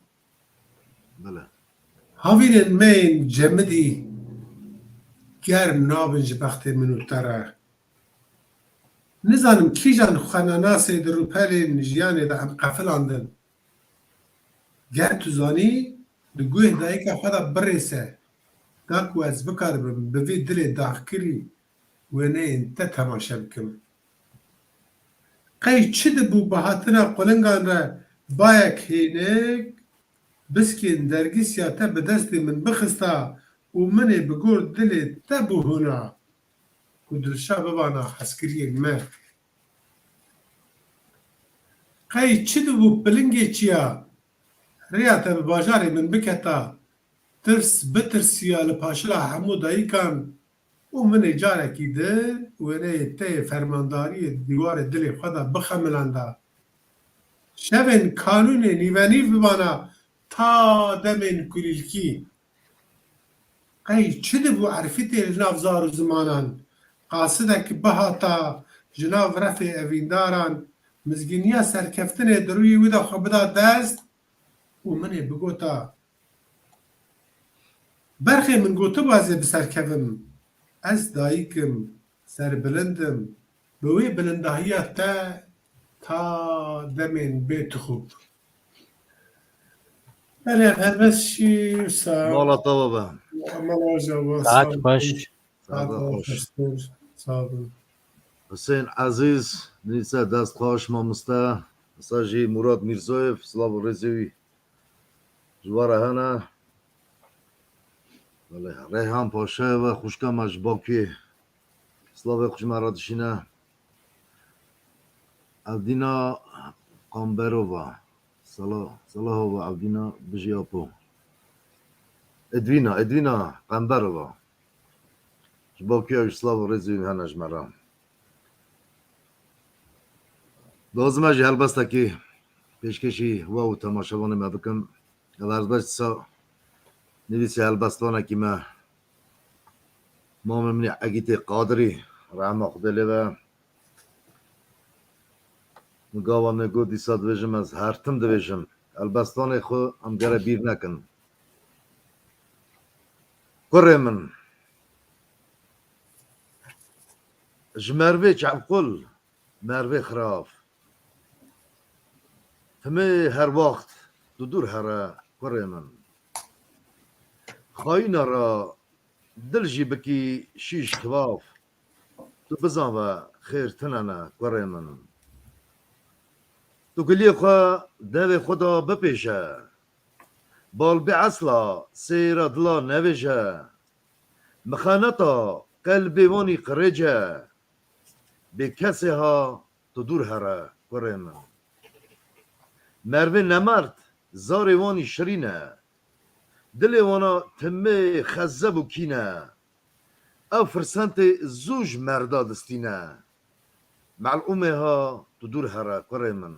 بله هاوین من جمدی گرم نابنج بخت منو تره نزانم کی جان خاناناسه در روپلی نجیانه ده ام قفل آندن گر تو زانی دگوه دایی که خدا برسه داکو از بکار بم بوی دل داخکری و نه انت تماشا بکم قی چه بو بهاتنا قلنگان را باید هینک بسکین درگیس یا تا به دست من بخستا و منی بگور دل تا بو هنا و دلشا ببانا حسکری من قی چه بو بلنگی چیا ریا تا باجاری من بکتا ترس بترسیا لپاشلا همو دایی کن و منی جاره کی دل و نه تی فرمانداری دیوار دل خدا بخملنده شبن کانون نیوانی ببانا تا دمن کلیلکی قی چه بو عرفیت النافزار و زمانان قاصدك بهاتا جناv رفع اوینداران مزگینیا سرکفتن دروی ودا خبدا دست و منی بگوتا برخی من گوتو بازی بسرکفم از دایکم سر بلندم بوی بلندهیه تا دمین بیت خوب بله هلبست شی مالا تا بابا ساعت خوش. حسین عزیز نیسه دست خوش ما مسته مساجی مراد میرزویف سلاو رزوی جواره هنه بله ریحان پاشه و خوشکا مجباکی سلاو خوش مرادشینه عبدینا قامبرووا صلاح و عبدینا بجیاپو ادوینا قامبرووا جباکی های سلاو رزوی هنش مرام لازم اجی هلبسته که پیشکشی و تماشاوان ما بکم الارزش سا نویسی هلبستانه که ما منی عگیت قادری رحمه خدلی و مگاوا مگو دیسا دویجم از هرتم دویجم هلبستان خو امگره بیر نکن کره من جمروی چعقل مروی خراف همه هر وقت دور هره کره من خواهی را دل جی بکی شیش کواف تو بزن و خیر تنانه کره من تو گلی خواه دو خدا بپیشه بال بی اصلا سیر دلا نویشه مخانتا قلبی وانی قرجه به کسی ها تو دور هره کره من مروه نمرد زاری وانی شرینه دلی وانا تمه خزب و کینه او فرسنت زوج مردا دستینه معلومه ها تو دور هره کره من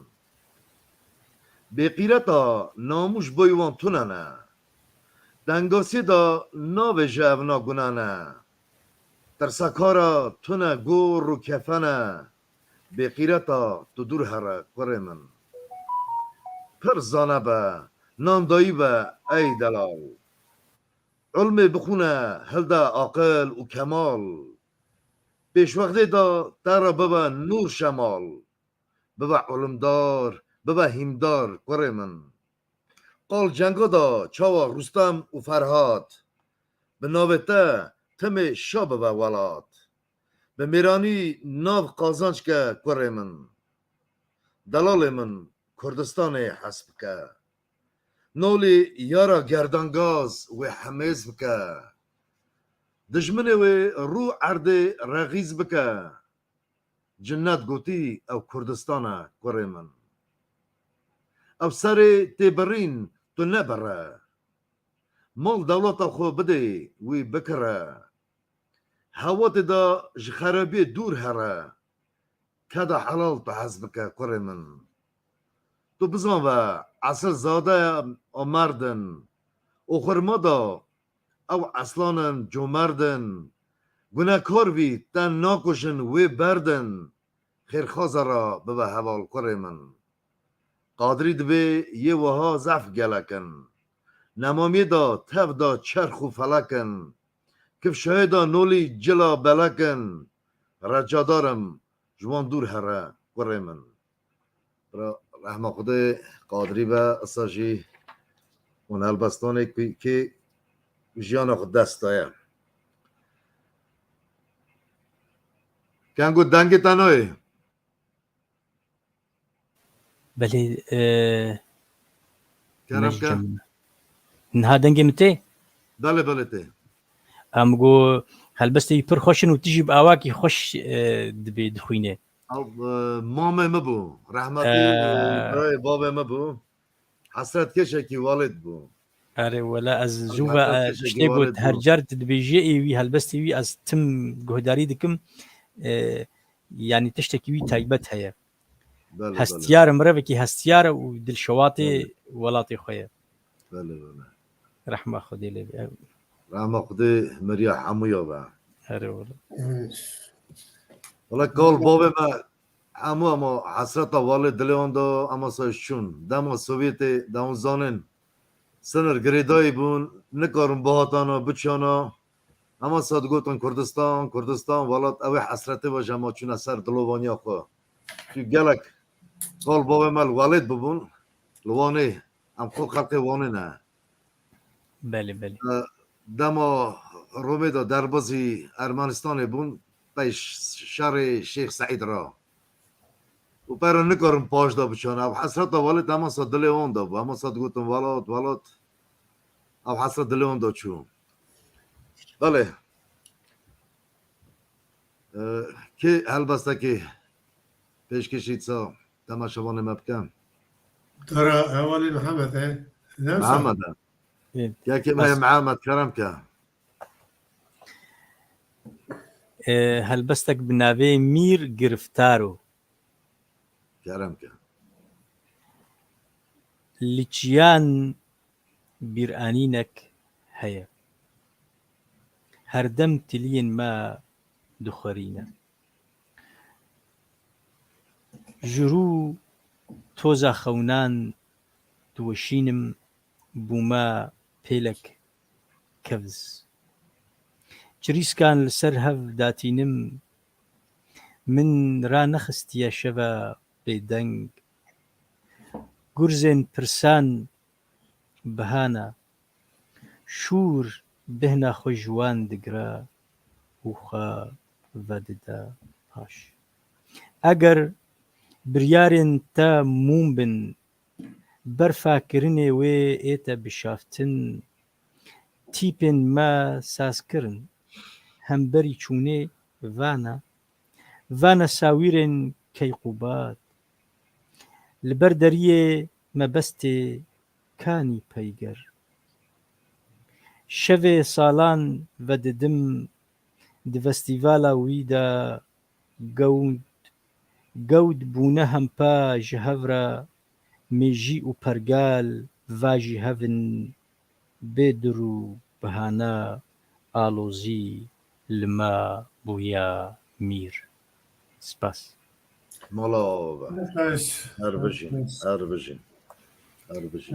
به قیرتا ناموش بایوان توننه دنگاسی دا ناوه جونا گنانه ترسکارا تونه گور رو کفنه به قیرتا تو دور هره کره من پر زانه به نامدایی به ای دلال علم بخونه هلده عاقل و کمال پیش وقتی دا در ببه نور شمال ببه علمدار ببه هیمدار کره من قال جنگا دا چاوا رستم و فرهاد به ناوته تم شا ببه ولاد به میرانی ناو قازانچ که کره من دلال من کردستان حسب که نولی یارا گردانگاز و حمیز بکه دجمنه و رو عرد رغیز بکه جنت گوتی او کردستان کره من او سر تبرین تو نبره مال دولت خو بده وی بکره هوات دا جخرابی دور هره کدا حلال تو حسب که کره من تو بزن و اصل زاده او مردن او خرمدا او اصلانن جو مردن گناهکار بی تن ناکشن وی بردن خیرخواز را به حوال کره من قادری دبی یه وها ضعف گلکن نمامی دا تف دا چرخ و فلکن کف شهیدا نولی جلا بلکن رجادارم جوان دور هره کره من رحمه خود قادری و اساجی اون البستانه که جیان خود دست دایم کنگو دنگ تنوی بله کرم که نها دنگی مته بله بله ته ام گو هلبسته پر خوشن و تجيب اواکی خوش دبی دخوینه او مامه مبو رحمتی برای بابه مبو حسرت کشه کی والد بو اره ولا از حسرت زوبا کشه کی شتی والد گوت هر بو جار دبی جی وی هلبسته وی از تم گهداری دکم يعني تشتكي وي تايبت هي بله بله هستيار مربكي هستيار ودل شواطي بله ولاطي خويا بله بله رحمة خدي لي رحمه خودی مریا حمویا با اره ولا ولی کال بابه ما همو اما حسرت والد دلیان دا اما سایشون دما سوویت دمو زانن سنر گریدایی بون نکارم باهاتانا بچانا اما ساد گوتن کردستان کردستان ولات اوی حسرته باشه اما چون اثر دلوانیا خو تو گلک قال بابا مال والد ببون لوانه ام خو خلق وانه نه بله بله دما رومه دا دربازی ارمنستان بون پیش شهر شیخ سعید را و پر نکارم پاش دا بچانه او حسرت والد اما ساد دل اون دا اما ساد گوتن ولات او حسرت دل اون دا چون بله که البسته که پیش کشید سا تماشاوان مبکم ترى أولي محمد نفسه محمد یا که من محمد کرم که هلبستك بناوي مير گرفتارو کرم که لچيان بيرانينك هيا هردم تلين ما دخرينا جرو توزا خونان دوشينم بوما بيلك كفز جريس كان لسر هف داتينم من را نخست يا شبا بيدنگ گرزن پرسان بهانا شور بهنا خوجوان دگرا وخا وددا پاش اگر بریارن تا موم بن برفا کرنه و ایتا بشافتن تیپن ما ساز کرن هم بری چونه وانا ساویرن کیقوبات لبر دریه مبسته کانی پیگر شوه سالان و ددم د فستیوالا ویدا گود بونه هم پا جهورا میجی و پرگال واجی هفن بدرو بهانا آلوزی لما بویا میر سپاس مالا با نفس هر بجین هر بشی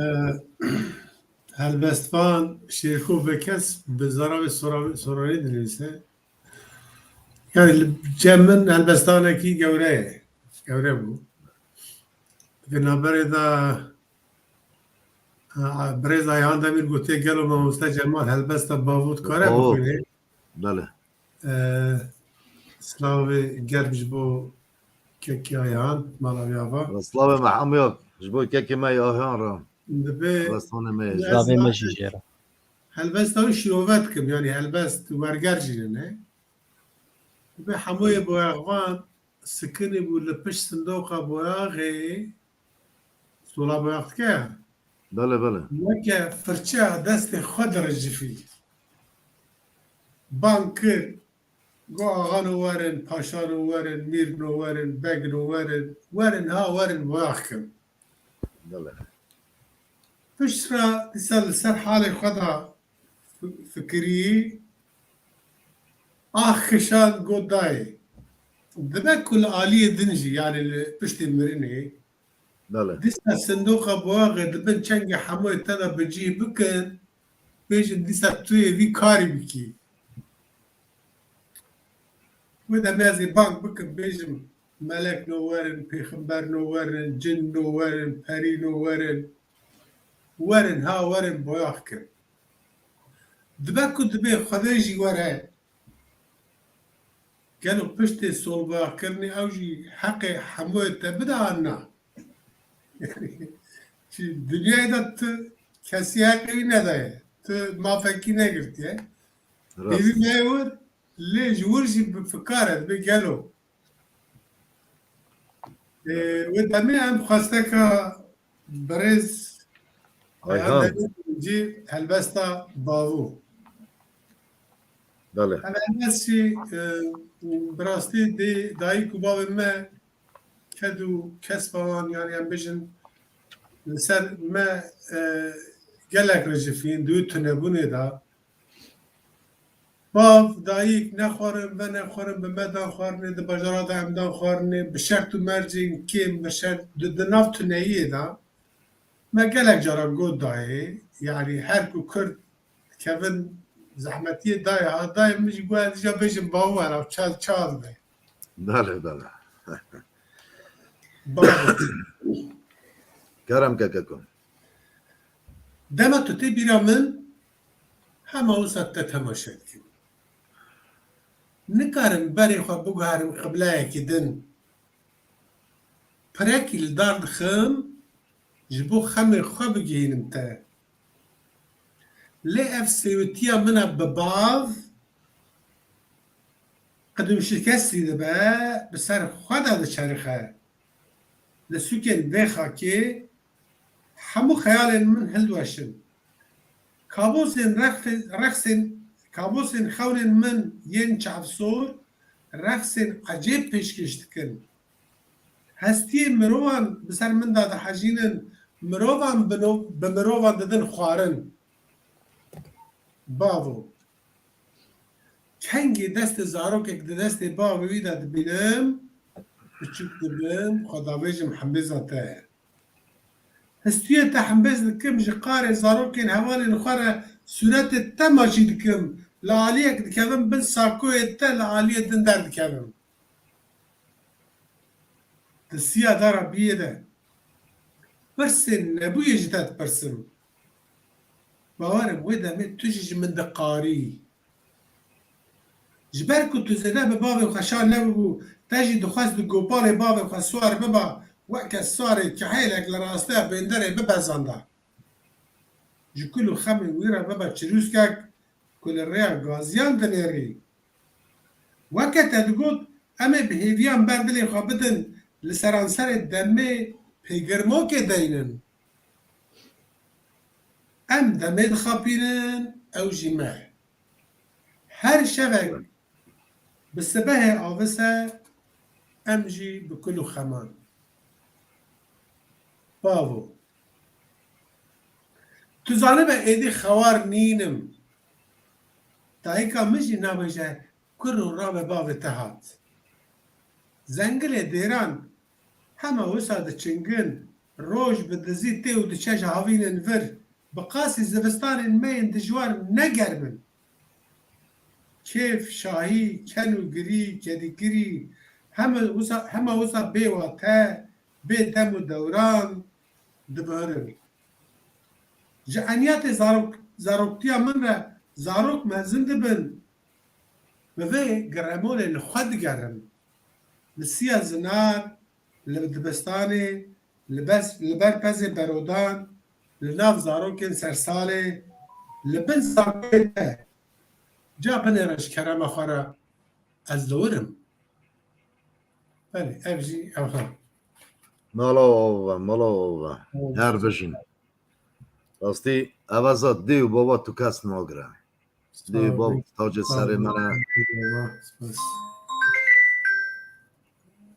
هلبستان شیرخو به کس به زراب سرانی دنیسه یعنی جمن هلبستان کی گوره بود بنابراین دا برز آیان دمیر گوته گلو ماموستا جمال هلبستا باوت کاره بکنه بله سلاو گربش بو که آیان مالاوی آوا سلاوه محمد جبوی که ما آهان را دبی بستان میج زاوێ مەژی ژێرە هلبست ها شیروت کم یعنی هلبست ورگر جیره نه دبی هموی بویاغوان سکنی بود لپش صندوق بویاغی سولا بویاغ که بله بله وکه فرچه دست خود رجفی بانکر گو آغان ورن پاشان ورن میر ورن بگن ورن ها ورن بویاغ کم بله پشت را دیسال سر حال خدا فکری آخشان گو دای دبه کل آلیه دنجی یعنی پشت مرینه بله دیسا صندوق بواغ دبن چنگ حموی تدا بجی بکن بیجن دیسا توی وی کاری بکی و دا میازی بانک بکن بیجن ملک نو ورن پیغمبر نو ورن جن نو ورن پری نو ورن ها ورن بواغ کن دبه کن دبه خدای جی وره گلو پشت سول بواغ کرنی او جی حق حموی تبدا آنا دنیای دا تو کسی حقی نداره تو مافکی نگرتی ایوی راست میور لی جورجی بفکارت بگلو و دمی هم خواسته که برز آیهان جی هلبستا باوو بله هلبستی براستی دایی کباب ما کدو کس بوان یعنی هم بجن سر ما گلک رجفین دوی تنبونه دا باف داییک نخورم و نخورم به مدان خورنه ده بجارات همدان خورنه به شرط و مرجین کم به شرط ده ناف تنهیه دا ما گلک جارا گود دایه یعنی هر کو کرد کون زحمتی دایه ها دایه میجی گوه دیجا بجن باو هراف چال ده بله بله باو کرم که کن دما تو تی بیرا من همه او ساته تماشا کن نکارم بری خواه بگوهارم قبله که دن پرکی لدار دخم جبو خمر خواه بگیرم تا لی اف سیوتیا منا بباو قدم شکستی دبا بسر خواه دا چرخه لسوکن بخوا که همو خیال من هلوشن کابوسن خون من ین چافسور رقصن عجیب پیشکش دکن هستی مروان بسر من داده حجینن مروان به مروان دادن خوارن باو کنگی دست زاروک دست باوی داد بینم بچوک دبم خدا بیجم حمبزاته هستویه تا حمبز دکم جقار زاروکین حوالین خواره صورت تماشی دکم لعالیه دکم بن ساکوه تا لعالیه دندر دکم دسیه دارا بیه ده برسن نبویه جداد برسن باورم ویده می توجیج من دقاری جبر که تو زده به باب خشان نبو تاجی دخواست دو گوپال باب خسوار ببا وقت السوار كحيلك لراسته بندره ببزنده جكلو خمي ويرا بابا تشروسكك كل الريال غازيان دنيري وقت تقول اما بهيفيان بردلي خابدن لسرانسر الدمي بيجرمو كدينن ام دمي خابينن او جماع هر شبك بالسبه آفسه امجي بكل خمان باو تو زانه به ایدی خوار نینم تا ایکا مجی نباشه کرو را به باو تهات زنگل دیران همه وسا ده چنگن روج بدزی تی و دچش هاوین انور بقاسی زبستان مین دجوار نگرمن کیف شاهی کنو گری جدیگری همه وسا بیوا تا بی دم و دوران دبهرن جعنیت زاروکتیا من را زاروک مزن دبن بوی گرمون لخد گرم لسیا زنار لدبستاني لبر پز برودان لناف زاروکن سرساله لبن زاروکن جا بنرش کرم خورا از دورم بله افجی اوها مالا هر بشین راستی عوضات دیو بابا تو کس ناگره دیو بابا تاج سر منه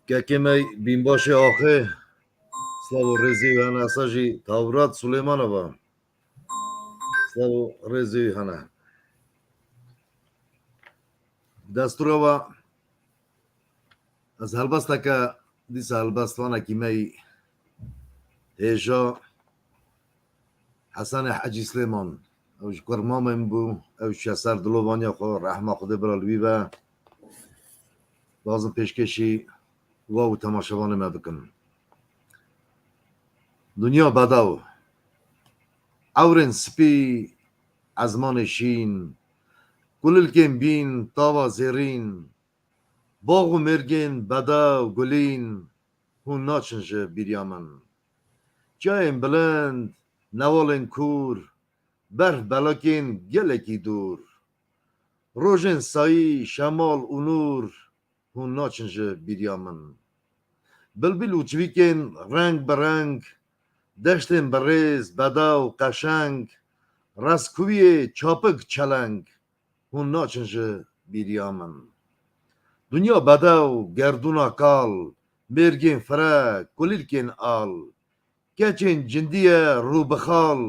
که می بین باشه آخه سلاو رزی و هنه اساجی تورات سلیمانه با سلاو رزی هنه دستور و از هلبسته که دیسه هلبستانه که می هیجا حسن حجی سلیمان اوش کرمامن بو اوش سر دلوانیا خو رحمه خود برالوی و لازم پیشکشی واو تماشاوان ما بکن دنیا بداو اورن سپی ازمان شین گلل کن بین تاوا زیرین باغ و مرگین بداو گلین هون ناچنج بیریامن جایم بلند نوالن کور برف بلاکین گلکی دور روژن سایی شمال و نور هون ناچنج بیریامن بلبل و چویکن رنگ برنگ دشتن بریز بداو قشنگ رسکوی چاپک چلنگ هون ناچنج بیریامن دنیا بداو گردونا کال مرگین فره کلیلکن آل کچین جندیه رو بخال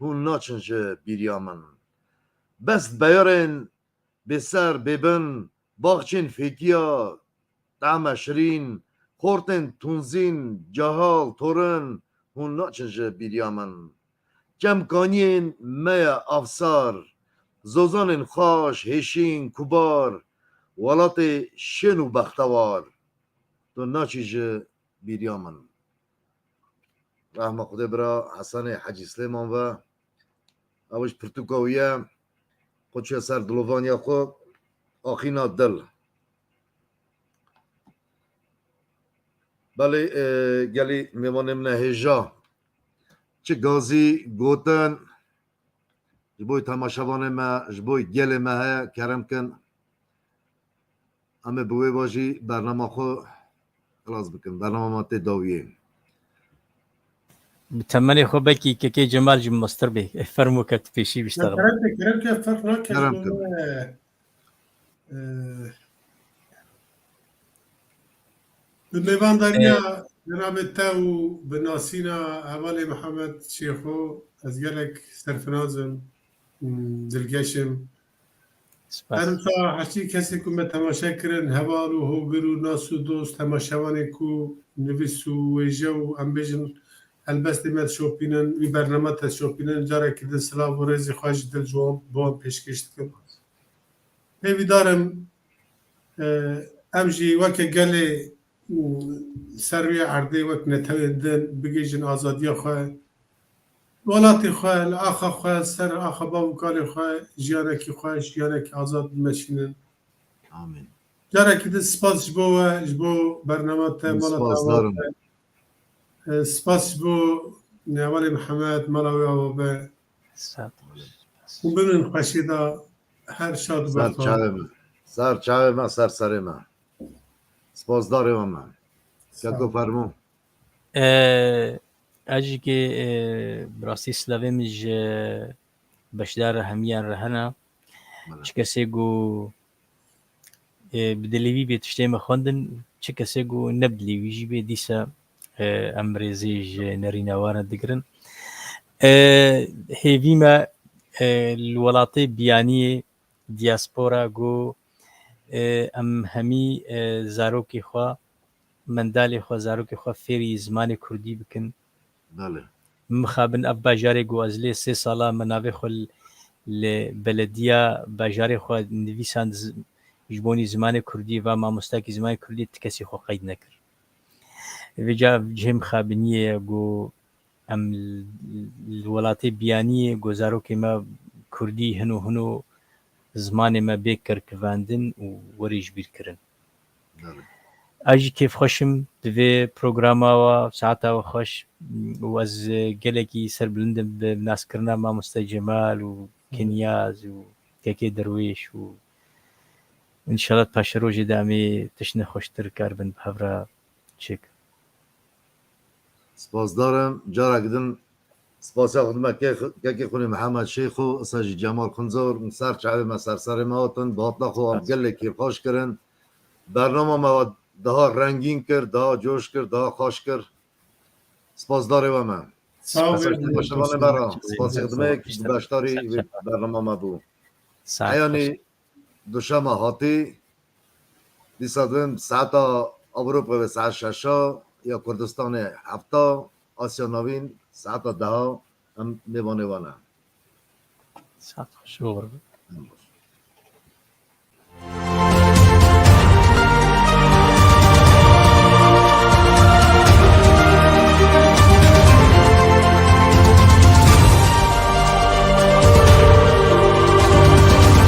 هون ناچنج بیریامن بست بیارن بسر ببن باغچین فیتیا طعم شرین خورتن تونزین جهال تورن هون ناچنج بیریامن جمکانین میا افسار زوزانن خوش هشین کبار ولات شنو بختوار تو ناچیج بیریامن رحمه خدا برا حسن حجی سلیمان و اوش پرتوکاویه خودشو سر دلوانیا خود آخینا دل بله گلی میمانیم نه هجا چه گازی گوتن جبوی تماشاوان ما جبوی گل ما کرم کن اما بوی باشی برنامه خو خلاص بکن برنامه ما تداویه بتمنى خو بكي كي جمال جم مستر به فرمو كت في شي بيشتغل كرم كيف فرق ناكش بالنيفان داريا جناب التاو بناسينا أولي محمد شيخو أزجلك سرفنازم دلقشم أنا حشي كسي كم تماشا كرن هوال و هوگر و ناس و دوست تماشاوانه کو نویس و ویجو ام بیجن البست مت شوپینن وی برنامه تا شوپینن جاره که دل سلاو و رزی خواهش دل جواب با پیشکشت کن هیوی دارم امجی وکه گله سروی عرضی وک نتویدن بگیجن آزادی خواه ولاتی خواه لآخا خواه سر آخا باو کاری خواه جیانکی خواه جیانکی آزاد مشینن آمین جاره که دل سپاس جبو برنامه تا مالا سپاس بو نوال محمد ملاوی آبا به و ببین خشیده هر شاد بخواه سر چاوه من سر سر من سپاس دارم من که فرمون اجي كي براسي سلاوي مج بشدار هميان رهنا چكسيگو بدليوي بيتشتيم خوندن چكسيگو نبدلي ويجي بي ديسا امريزيج نريناوانا دقرن هيفيما الولاطي بيانية دياسبورا جو ام همي زاروكي خوا مندالی خو زاروکی خو فێری زمانی کوردی بکن بله مخابن ئەف باژارێک گوازلێ 3 ساڵا مناوێ خۆ لە بەلەدیە باژارێ خۆ نویسان ji بۆنی زمانی کوردی و مامۆستاکی زمانی کوردی کەسی خۆ قەید نەکرد vêca cihê mixabiniye got em li welatê biyaniyê got zarokê me Kurdî hin û hin û zimanê me bê kirkivandin û werî ji bîr kirin. بله Ez jî kêfxweşim di vê programa we saeta we xweş û ez gelekî serbilind im bi naskirina Mamoste Cemal û Kenyaz û Tekê Derwêş û înşallah paşê rojê de em ê tiştê xweştir karibin bi hevra çêk. سپاسدارم جارا گدن سپاسیا خدمت که خونی محمد شیخ و اساجی جمال خنزور سر چعبه ما سر ما هاتن باطلا خو هم گله کی خوش کرن برنامه ما daha رنگین کرد daha جوش کرد daha خوش کرد سپاسداری و من Sağ olun. پشتوانه برا سپاسی خدمه که باشداری برنامه ما بو حیانی دوشما هاتی دیسادن ساعتا اروپا و ساعت ششا یا کردستان هفتا آسیا نوین ساعت 10 هم میوانه وانه ساعت خوش بخور.